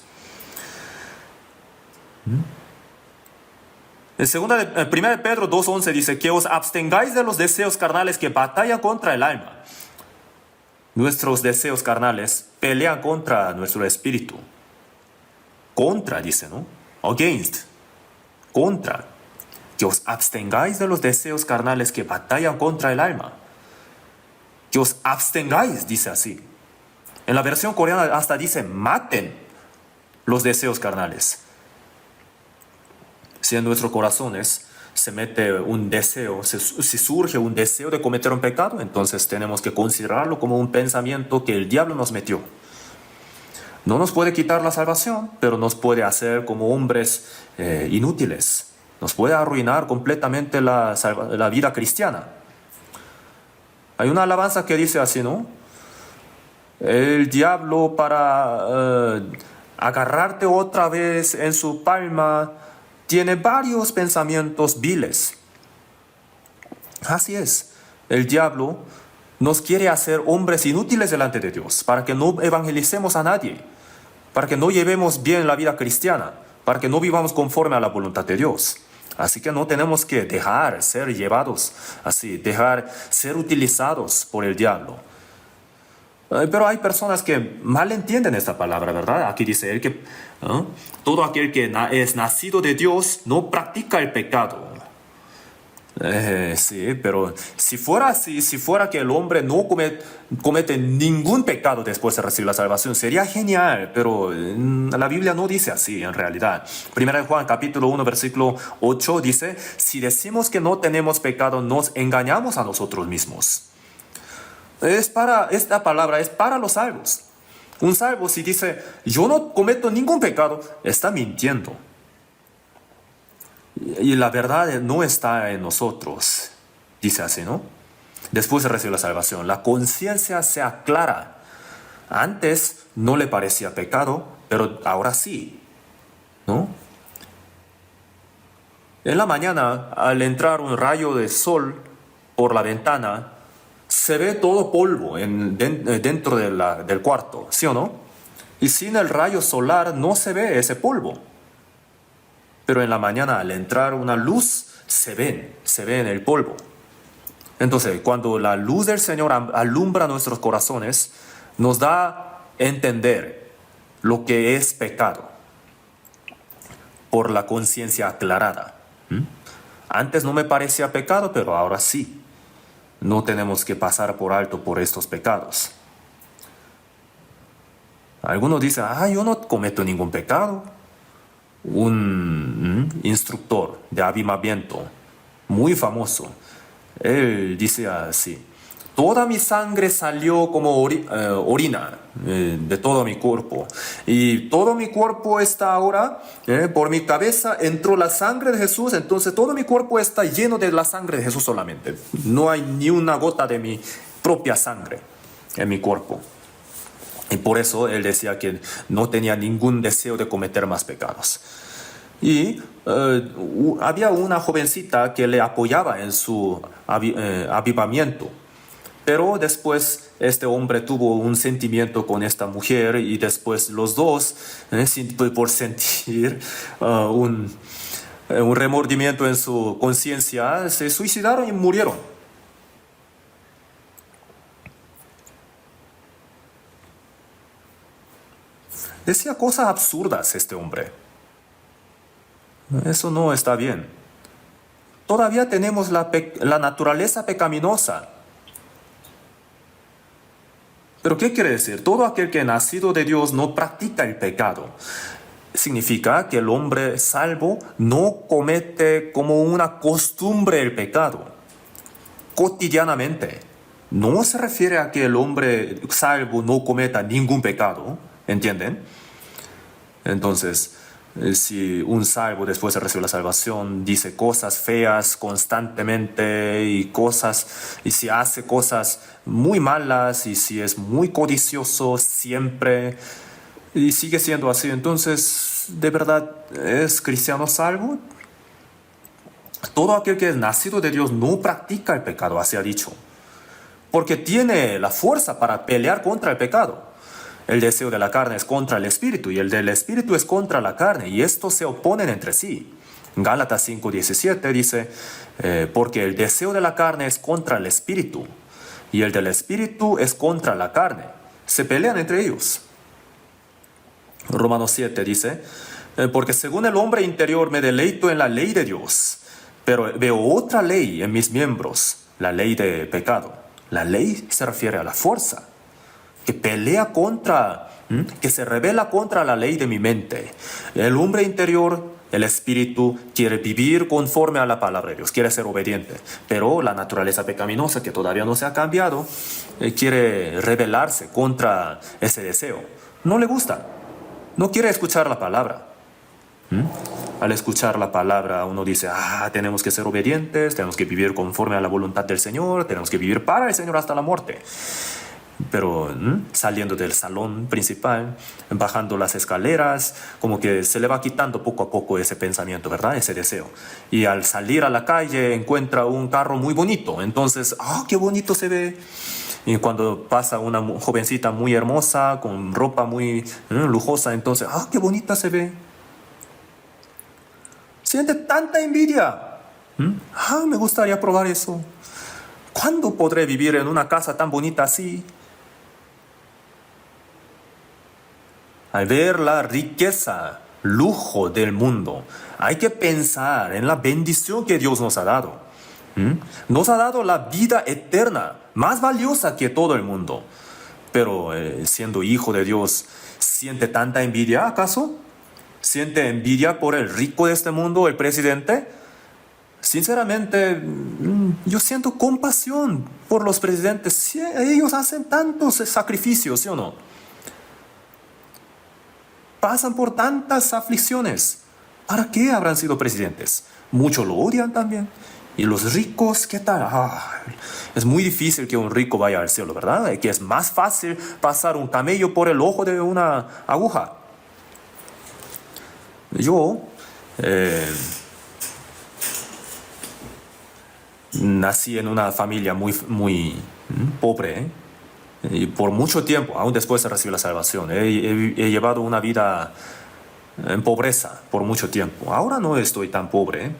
En 1 Pedro 2:11 dice que os abstengáis de los deseos carnales que batallan contra el alma. Nuestros deseos carnales pelean contra nuestro espíritu. Contra, dice, ¿no? Against. Contra. Que os abstengáis de los deseos carnales que batallan contra el alma. Que os abstengáis, dice así. En la versión coreana hasta dice maten los deseos carnales. Si en nuestros corazones se mete un deseo, si surge un deseo de cometer un pecado, entonces tenemos que considerarlo como un pensamiento que el diablo nos metió. No nos puede quitar la salvación, pero nos puede hacer como hombres inútiles. Nos puede arruinar completamente la vida cristiana. Hay una alabanza que dice así, ¿no? El diablo para agarrarte otra vez en su palma tiene varios pensamientos viles. Así es. El diablo nos quiere hacer hombres inútiles delante de Dios, para que no evangelicemos a nadie, para que no llevemos bien la vida cristiana, para que no vivamos conforme a la voluntad de Dios. Así que no tenemos que dejar ser llevados así, dejar ser utilizados por el diablo. Pero hay personas que mal entienden esta palabra, ¿verdad? Aquí dice él que todo aquel que es nacido de Dios no practica el pecado. Sí, pero si fuera así, si fuera que el hombre no comete ningún pecado después de recibir la salvación, sería genial, pero la Biblia no dice así en realidad. 1 Juan capítulo 1 versículo 8 dice, si decimos que no tenemos pecado, nos engañamos a nosotros mismos. Esta palabra es para los salvos. Un salvo si dice, yo no cometo ningún pecado, está mintiendo. Y la verdad no está en nosotros, dice así, ¿no? Después de recibir la salvación, la conciencia se aclara. Antes no le parecía pecado, pero ahora sí, ¿no? En la mañana, al entrar un rayo de sol por la ventana, se ve todo polvo dentro del cuarto, ¿sí o no? Y sin el rayo solar no se ve ese polvo. Pero en la mañana al entrar una luz se ve en el polvo. Entonces, cuando la luz del Señor alumbra nuestros corazones, nos da a entender lo que es pecado por la conciencia aclarada. Antes no me parecía pecado, pero ahora sí. No tenemos que pasar por alto por estos pecados. Algunos dicen, yo no cometo ningún pecado. Un instructor de avivamiento muy famoso, él dice así, toda mi sangre salió como orina de todo mi cuerpo, y todo mi cuerpo está ahora, por mi cabeza entró la sangre de Jesús, entonces todo mi cuerpo está lleno de la sangre de Jesús solamente, no hay ni una gota de mi propia sangre en mi cuerpo. Y por eso él decía que no tenía ningún deseo de cometer más pecados. Y había una jovencita que le apoyaba en su avivamiento. Pero después este hombre tuvo un sentimiento con esta mujer y después los dos, por sentir un remordimiento en su conciencia, se suicidaron y murieron. Decía cosas absurdas este hombre. Eso no está bien. Todavía tenemos la naturaleza pecaminosa. Pero ¿qué quiere decir? Todo aquel que es nacido de Dios no practica el pecado. Significa que el hombre salvo no comete como una costumbre el pecado, cotidianamente. No se refiere a que el hombre salvo no cometa ningún pecado, ¿entienden? Entonces, si un salvo después de recibir la salvación dice cosas feas constantemente y si hace cosas muy malas y si es muy codicioso siempre y sigue siendo así, entonces, ¿de verdad es cristiano salvo? Todo aquel que es nacido de Dios no practica el pecado, así ha dicho, porque tiene la fuerza para pelear contra el pecado. El deseo de la carne es contra el espíritu y el del espíritu es contra la carne, y estos se oponen entre sí. Gálatas 5:17 dice, porque el deseo de la carne es contra el espíritu y el del espíritu es contra la carne. Se pelean entre ellos. Romanos 7 dice, porque según el hombre interior me deleito en la ley de Dios, pero veo otra ley en mis miembros, la ley de pecado. La ley se refiere a la fuerza, que pelea contra, que se revela contra la ley de mi mente. El hombre interior, el espíritu, quiere vivir conforme a la palabra de Dios, quiere ser obediente, pero la naturaleza pecaminosa, que todavía no se ha cambiado, quiere rebelarse contra ese deseo. No le gusta. No quiere escuchar la palabra. Al escuchar la palabra uno dice, tenemos que ser obedientes, tenemos que vivir conforme a la voluntad del Señor, tenemos que vivir para el Señor hasta la muerte. Pero saliendo del salón principal, bajando las escaleras, como que se le va quitando poco a poco ese pensamiento, ¿verdad? Ese deseo. Y al salir a la calle encuentra un carro muy bonito, entonces, qué bonito se ve. Y cuando pasa una jovencita muy hermosa, con ropa muy lujosa, entonces, qué bonita se ve. Siente tanta envidia. Me gustaría probar eso. ¿Cuándo podré vivir en una casa tan bonita así? Al ver la riqueza, lujo del mundo, hay que pensar en la bendición que Dios nos ha dado. Nos ha dado la vida eterna, más valiosa que todo el mundo. Pero siendo hijo de Dios, ¿siente tanta envidia acaso? ¿Siente envidia por el rico de este mundo, el presidente? Sinceramente, yo siento compasión por los presidentes. Sí, ellos hacen tantos sacrificios, ¿sí o no? Pasan por tantas aflicciones. ¿Para qué habrán sido presidentes? Muchos lo odian también. Y los ricos, ¿qué tal? Es muy difícil que un rico vaya al cielo, ¿verdad? Que es más fácil pasar un camello por el ojo de una aguja. Yo nací en una familia muy pobre, y por mucho tiempo, aún después de recibir la salvación, he llevado una vida en pobreza por mucho tiempo. Ahora no estoy tan pobre,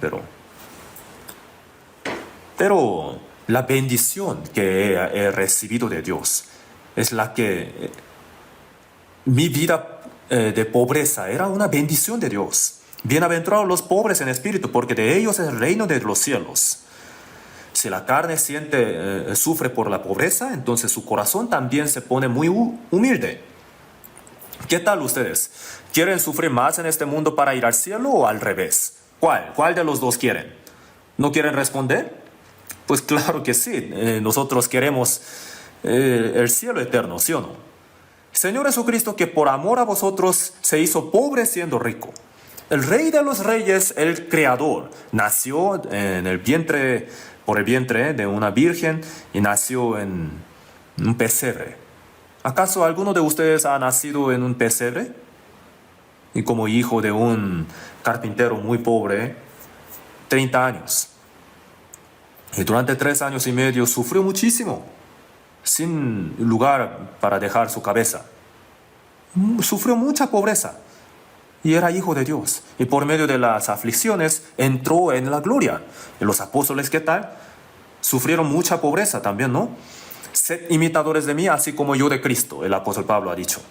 pero la bendición que he recibido de Dios es la que mi vida de pobreza era una bendición de Dios. Bienaventurados los pobres en espíritu, porque de ellos es el reino de los cielos. Si la carne sufre por la pobreza, entonces su corazón también se pone muy humilde. ¿Qué tal ustedes? ¿Quieren sufrir más en este mundo para ir al cielo o al revés? ¿Cuál de los dos quieren? ¿No quieren responder? Pues claro que sí. Nosotros queremos el cielo eterno, ¿sí o no? Señor Jesucristo, que por amor a vosotros se hizo pobre siendo rico. El Rey de los Reyes, el Creador, nació por el vientre de una virgen y nació en un pesebre. ¿Acaso alguno de ustedes ha nacido en un pesebre? Y como hijo de un carpintero muy pobre, 30 años. Y durante 3 años y medio sufrió muchísimo, sin lugar para dejar su cabeza. Sufrió mucha pobreza. Y era hijo de Dios. Y por medio de las aflicciones entró en la gloria. Y los apóstoles, ¿qué tal? Sufrieron mucha pobreza también, ¿no? Sed imitadores de mí, así como yo de Cristo, el apóstol Pablo ha dicho.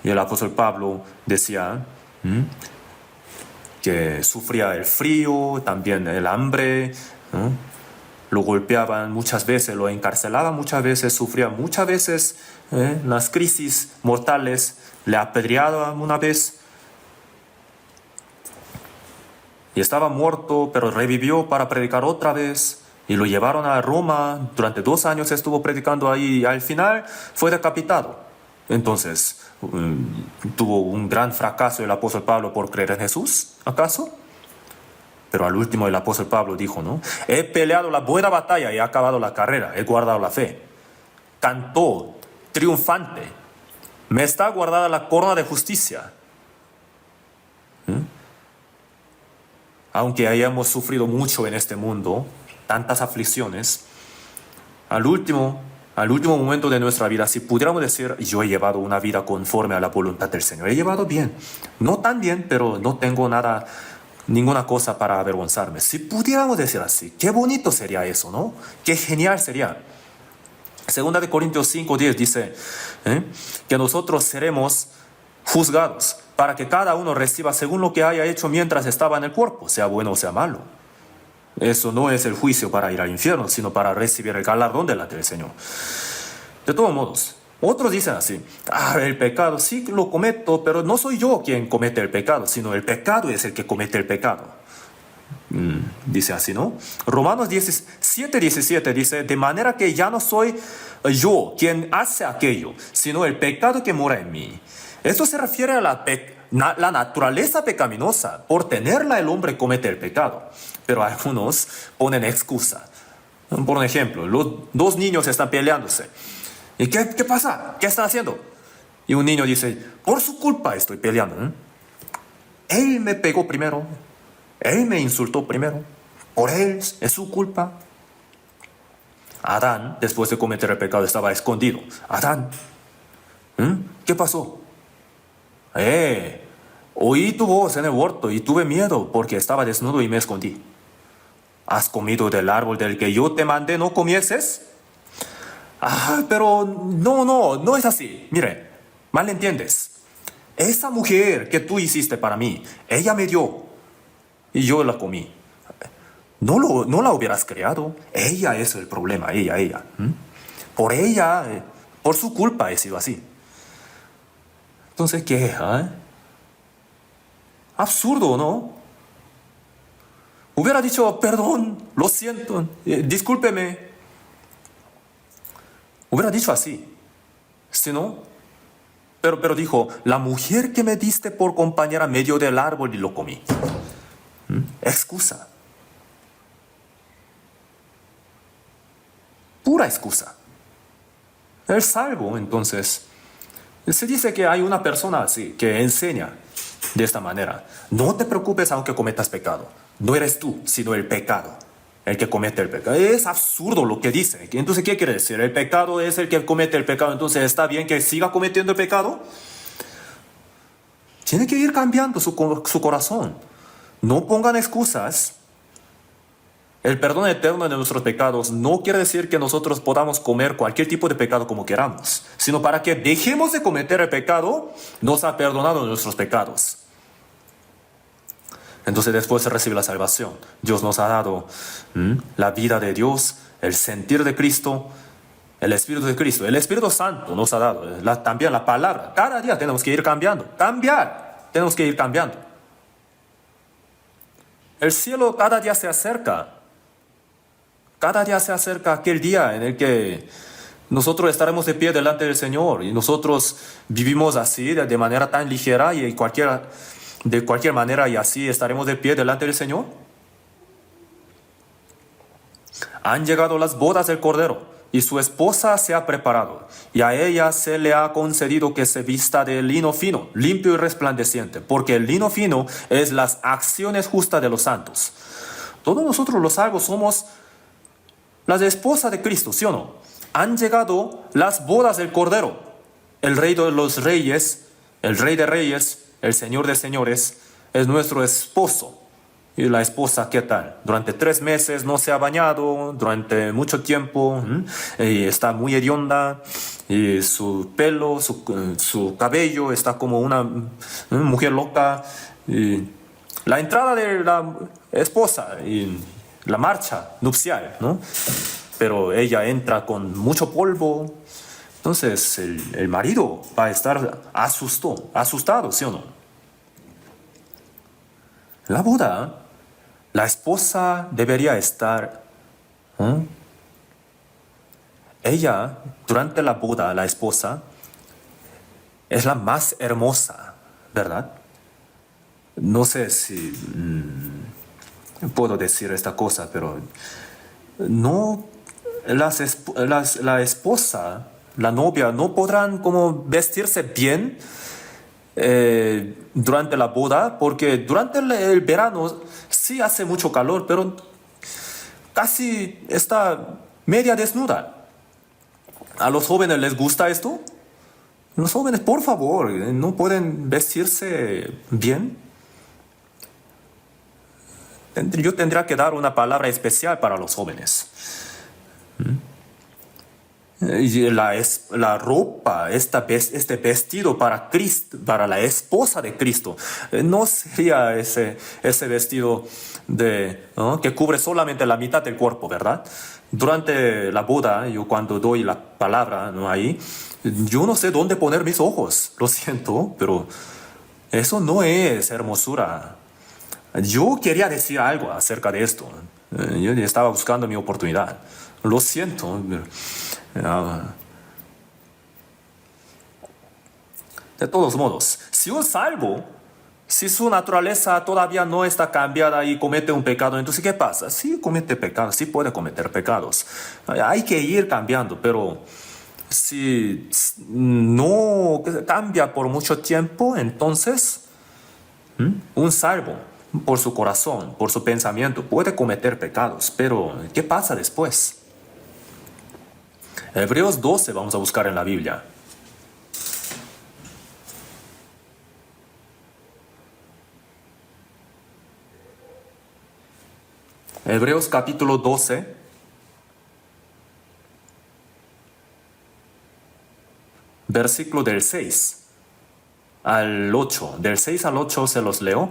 Y el apóstol Pablo decía que sufría el frío, también el hambre, ¿no? lo golpeaban muchas veces, lo encarcelaban muchas veces, sufría muchas veces las crisis mortales, le apedreaban una vez y estaba muerto, pero revivió para predicar otra vez. Y lo llevaron a Roma, durante 2 años estuvo predicando ahí y al final fue decapitado. Entonces, ¿tuvo un gran fracaso el apóstol Pablo por creer en Jesús, acaso? Pero al último el apóstol Pablo dijo, ¿no? He peleado la buena batalla y he acabado la carrera, he guardado la fe. Cantó triunfante, me está guardada la corona de justicia. Aunque hayamos sufrido mucho en este mundo, tantas aflicciones, al último momento de nuestra vida, si pudiéramos decir, yo he llevado una vida conforme a la voluntad del Señor, he llevado bien, no tan bien, pero no tengo ninguna cosa para avergonzarme. Si pudiéramos decir así, qué bonito sería eso, ¿no? Qué genial sería. Segunda de Corintios 5:10 dice que nosotros seremos juzgados para que cada uno reciba según lo que haya hecho mientras estaba en el cuerpo, sea bueno o sea malo. Eso no es el juicio para ir al infierno, sino para recibir el galardón delante del Señor. De todos modos, otros dicen así, el pecado sí lo cometo, pero no soy yo quien comete el pecado, sino el pecado es el que comete el pecado. Dice así, ¿no? Romanos 7:17 dice, de manera que ya no soy yo quien hace aquello, sino el pecado que mora en mí. Esto se refiere a la naturaleza pecaminosa. Por tenerla el hombre comete el pecado. Pero algunos ponen excusa. Por ejemplo, los 2 niños están peleándose. ¿Y qué pasa? ¿Qué están haciendo? Y un niño dice, por su culpa estoy peleando. Él me pegó primero. Él me insultó primero. Por él es su culpa. Adán, después de cometer el pecado, estaba escondido. Adán, ¿qué pasó? Oí tu voz en el huerto y tuve miedo porque estaba desnudo y me escondí. ¿Has comido del árbol del que yo te mandé no comieses? Pero no es así. Mire, mal entiendes. Esa mujer que tú hiciste para mí, ella me dio y yo la comí. No la hubieras creado. Ella es el problema, ella. Por ella, por su culpa he sido así. Entonces, ¿qué? Absurdo, ¿no? Hubiera dicho, perdón, lo siento, discúlpeme. Hubiera dicho así. Si no, pero dijo, la mujer que me diste por compañera me dio del árbol y lo comí. Excusa. Pura excusa. El salvo, entonces, se dice que hay una persona así que enseña de esta manera. No te preocupes aunque cometas pecado. No eres tú, sino el pecado el que comete el pecado. Es absurdo lo que dice. Entonces, ¿qué quiere decir? El pecado es el que comete el pecado. Entonces, ¿está bien que siga cometiendo el pecado? Tiene que ir cambiando su corazón. No pongan excusas. El perdón eterno de nuestros pecados no quiere decir que nosotros podamos comer cualquier tipo de pecado como queramos, sino para que dejemos de cometer el pecado, nos ha perdonado nuestros pecados. Entonces después se recibe la salvación. Dios nos ha dado la vida de Dios, el sentir de Cristo, el Espíritu de Cristo. El Espíritu Santo nos ha dado también la palabra. Cada día tenemos que ir cambiando. Tenemos que ir cambiando. El cielo cada día se acerca. Cada día se acerca aquel día en el que nosotros estaremos de pie delante del Señor y nosotros vivimos así de manera tan ligera y de cualquier manera y así estaremos de pie delante del Señor. Han llegado las bodas del Cordero y su esposa se ha preparado y a ella se le ha concedido que se vista de lino fino, limpio y resplandeciente, porque el lino fino es las acciones justas de los santos. Todos nosotros los salvos somos las esposas de Cristo, ¿sí o no? Han llegado las bodas del Cordero. El Rey de los Reyes, el Rey de Reyes, el Señor de Señores, es nuestro esposo. Y la esposa, ¿qué tal? Durante 3 meses no se ha bañado, durante mucho tiempo, y está muy hedionda, y su pelo, su cabello está como una mujer loca. Y la entrada de la esposa, y la marcha nupcial, ¿no? Pero ella entra con mucho polvo. Entonces el marido va a estar asustado, ¿sí o no? La boda, la esposa debería estar... ¿eh? Ella, durante la boda, la esposa, es la más hermosa, ¿verdad? No sé si puedo decir esta cosa, pero no, la esposa, la novia, no podrán como vestirse bien durante la boda, porque durante el verano sí hace mucho calor, pero casi está media desnuda. ¿A los jóvenes les gusta esto? Los jóvenes, por favor, no pueden vestirse bien. Yo tendría que dar una palabra especial para los jóvenes. Y la ropa, este vestido para Cristo, para la esposa de Cristo, no sería ese vestido ¿no? que cubre solamente la mitad del cuerpo, ¿verdad? Durante la boda, yo cuando doy la palabra, ¿no? Ahí, yo no sé dónde poner mis ojos, lo siento, pero eso no es hermosura. Yo quería decir algo acerca de esto. Yo estaba buscando mi oportunidad. Lo siento. De todos modos, si un salvo, si su naturaleza todavía no está cambiada y comete un pecado, entonces ¿qué pasa? Sí comete pecados, sí puede cometer pecados. Hay que ir cambiando, pero si no cambia por mucho tiempo, entonces un salvo, por su corazón, por su pensamiento, puede cometer pecados. Pero ¿qué pasa después? Hebreos 12 vamos a buscar en la Biblia. Hebreos capítulo 12. Versículo del 6 al 8. Del 6 al 8 se los leo.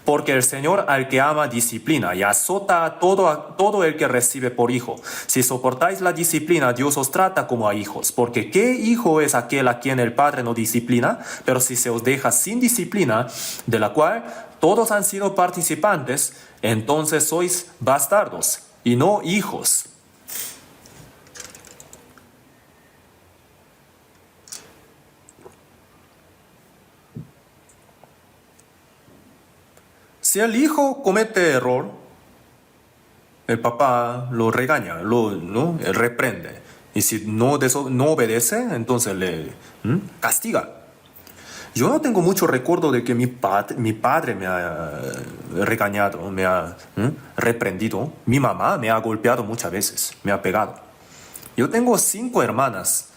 Porque el Señor al que ama disciplina y azota a todo el que recibe por hijo. Si soportáis la disciplina, Dios os trata como a hijos. Porque ¿qué hijo es aquel a quien el Padre no disciplina? Pero si se os deja sin disciplina, de la cual todos han sido participantes, entonces sois bastardos y no hijos. Si el hijo comete error, el papá lo regaña, ¿no? Reprende. Y si no obedece, entonces le castiga. Yo no tengo mucho recuerdo de que mi padre me ha regañado, me ha reprendido. Mi mamá me ha golpeado muchas veces, me ha pegado. Yo tengo 5 hermanas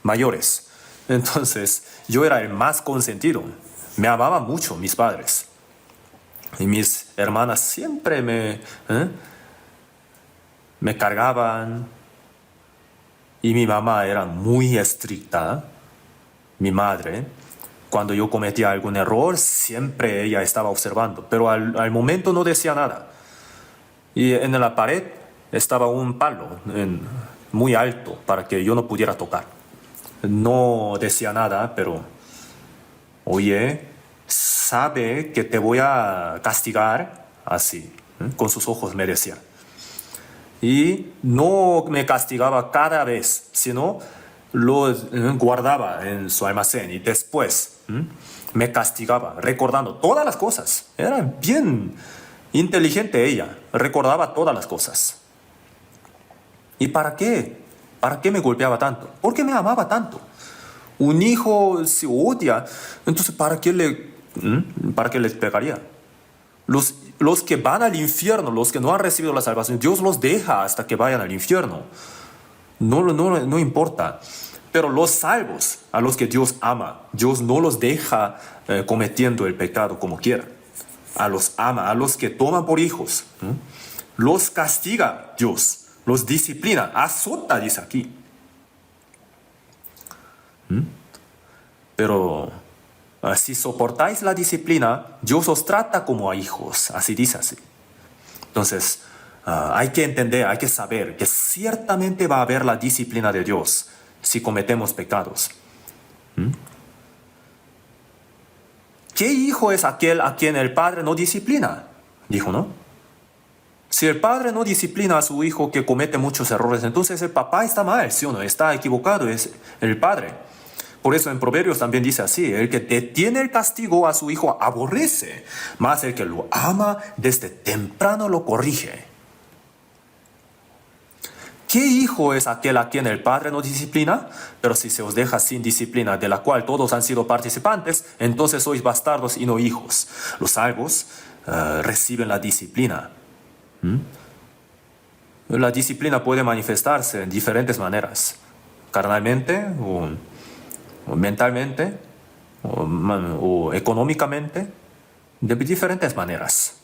mayores. Entonces, yo era el más consentido. Me amaban mucho mis padres. Y mis hermanas siempre me cargaban. Y mi mamá era muy estricta, mi madre. Cuando yo cometía algún error, siempre ella estaba observando. Pero al momento no decía nada. Y en la pared estaba un palo muy alto para que yo no pudiera tocar. No decía nada, pero... Oye, sabe que te voy a castigar así, con sus ojos me decía. Y no me castigaba cada vez, sino lo guardaba en su almacén y después me castigaba, recordando todas las cosas. Era bien inteligente ella, recordaba todas las cosas. ¿Y para qué? ¿Para qué me golpeaba tanto? ¿Por qué me amaba tanto? Un hijo se odia, entonces ¿para qué les pegaría? Los que van al infierno, los que no han recibido la salvación, Dios los deja hasta que vayan al infierno. No importa. Pero los salvos, a los que Dios ama, Dios no los deja cometiendo el pecado como quiera. Los ama, a los que toman por hijos. Los castiga Dios, los disciplina, azota, dice aquí. Pero si soportáis la disciplina, Dios os trata como a hijos. Así dice así. Entonces, hay que entender, hay que saber que ciertamente va a haber la disciplina de Dios si cometemos pecados. ¿Qué hijo es aquel a quien el padre no disciplina? Dijo, ¿no? Si el padre no disciplina a su hijo que comete muchos errores, entonces el papá está mal, ¿sí o no? Está equivocado, es el padre. Por eso en Proverbios también dice así: el que detiene el castigo a su hijo aborrece, mas el que lo ama desde temprano lo corrige. ¿Qué hijo es aquel a quien el padre no disciplina? Pero si se os deja sin disciplina, de la cual todos han sido participantes, entonces sois bastardos y no hijos. Los salvos reciben la disciplina. La disciplina puede manifestarse en diferentes maneras: carnalmente, o mentalmente, o económicamente, de diferentes maneras.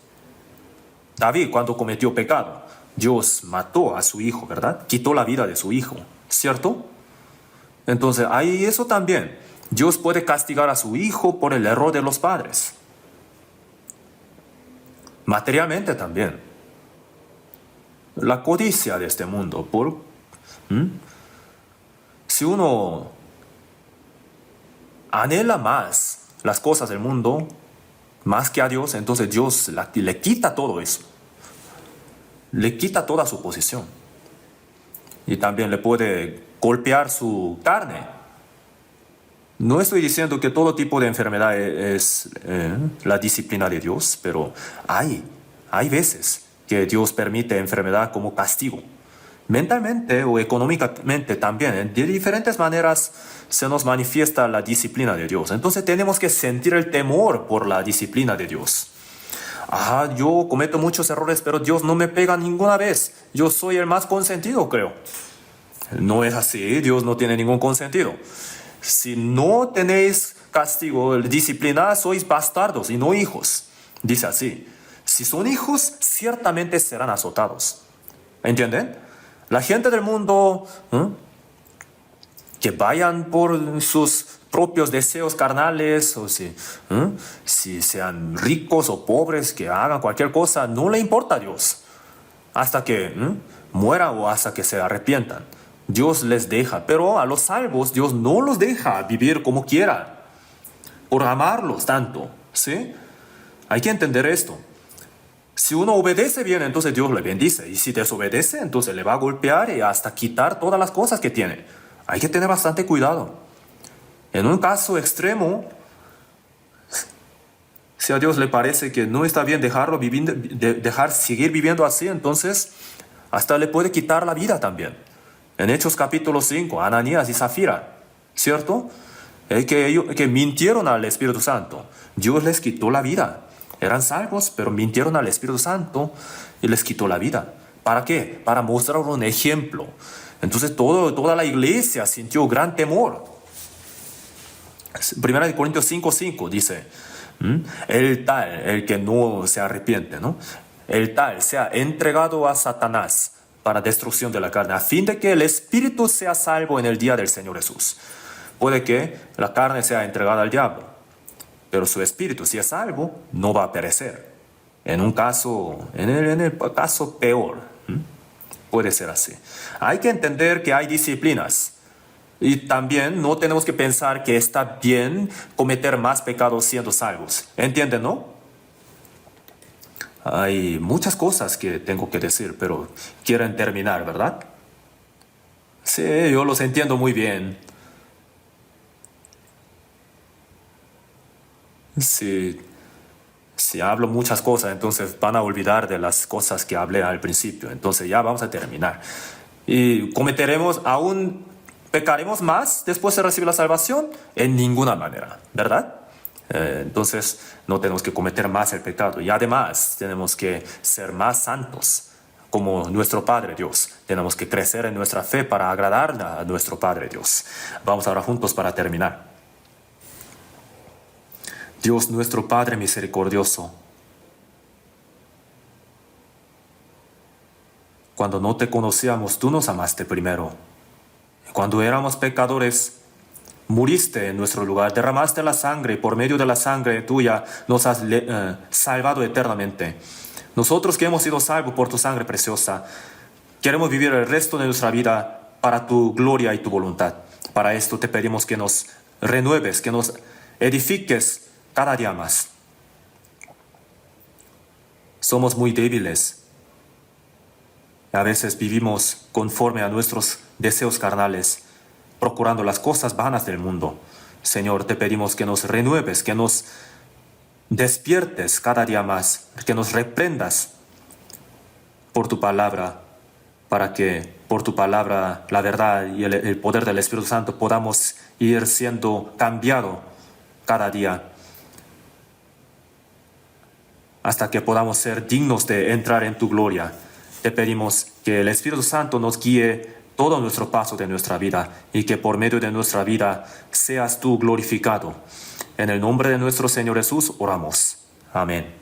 David, cuando cometió pecado, Dios mató a su hijo, ¿verdad? Quitó la vida de su hijo, ¿cierto? Entonces, hay eso también. Dios puede castigar a su hijo por el error de los padres. Materialmente también. La codicia de este mundo. Si uno anhela más las cosas del mundo, más que a Dios, entonces Dios le quita todo eso. Le quita toda su posición. Y también le puede golpear su carne. No estoy diciendo que todo tipo de enfermedad es la disciplina de Dios, pero hay veces que Dios permite enfermedad como castigo. Mentalmente o económicamente también, de diferentes maneras se nos manifiesta la disciplina de Dios. Entonces tenemos que sentir el temor por la disciplina de Dios. Yo cometo muchos errores, pero Dios no me pega ninguna vez. Yo soy el más consentido, creo. No es así, Dios no tiene ningún consentido. Si no tenéis castigo, disciplina, sois bastardos y no hijos. Dice así: si son hijos, ciertamente serán azotados. ¿Entienden? La gente del mundo, que vayan por sus propios deseos carnales, o si sean ricos o pobres, que hagan cualquier cosa, no le importa a Dios. Hasta que mueran o hasta que se arrepientan. Dios les deja, pero a los salvos Dios no los deja vivir como quieran, por amarlos tanto, ¿sí? Hay que entender esto. Si uno obedece bien, entonces Dios le bendice. Y si desobedece, entonces le va a golpear y hasta quitar todas las cosas que tiene. Hay que tener bastante cuidado. En un caso extremo, si a Dios le parece que no está bien dejar seguir viviendo así, entonces hasta le puede quitar la vida también. En Hechos capítulo 5, Ananías y Zafira, ¿cierto? Que mintieron al Espíritu Santo. Dios les quitó la vida. Eran salvos, pero mintieron al Espíritu Santo y les quitó la vida. ¿Para qué? Para mostrar un ejemplo. Entonces toda la iglesia sintió gran temor. 1 Corintios 5:5 dice: el que no se arrepiente, ¿no? El tal sea entregado a Satanás para destrucción de la carne, a fin de que el espíritu sea salvo en el día del Señor Jesús. Puede que la carne sea entregada al diablo, pero su espíritu, si es salvo, no va a perecer. En el caso peor, puede ser así. Hay que entender que hay disciplinas. Y también no tenemos que pensar que está bien cometer más pecados siendo salvos. ¿Entienden, no? Hay muchas cosas que tengo que decir, pero quieren terminar, ¿verdad? Sí, yo los entiendo muy bien. Si hablo muchas cosas, entonces van a olvidar de las cosas que hablé al principio. Entonces ya vamos a terminar. Y ¿pecaremos más después de recibir la salvación? En ninguna manera, ¿verdad? Entonces no tenemos que cometer más el pecado. Y además tenemos que ser más santos como nuestro Padre Dios. Tenemos que crecer en nuestra fe para agradar a nuestro Padre Dios. Vamos ahora juntos para terminar. Dios nuestro Padre misericordioso, cuando no te conocíamos, tú nos amaste primero. Cuando éramos pecadores, muriste en nuestro lugar, derramaste la sangre y por medio de la sangre tuya nos has salvado eternamente. Nosotros que hemos sido salvos por tu sangre preciosa, queremos vivir el resto de nuestra vida para tu gloria y tu voluntad. Para esto te pedimos que nos renueves, que nos edifiques cada día más. Somos muy débiles. A veces vivimos conforme a nuestros deseos carnales, procurando las cosas vanas del mundo. Señor, te pedimos que nos renueves, que nos despiertes cada día más, que nos reprendas por tu palabra, para que por tu palabra, la verdad y el poder del Espíritu Santo podamos ir siendo cambiados cada día, hasta que podamos ser dignos de entrar en tu gloria. Te pedimos que el Espíritu Santo nos guíe todo nuestro paso de nuestra vida y que por medio de nuestra vida seas tú glorificado. En el nombre de nuestro Señor Jesús oramos. Amén.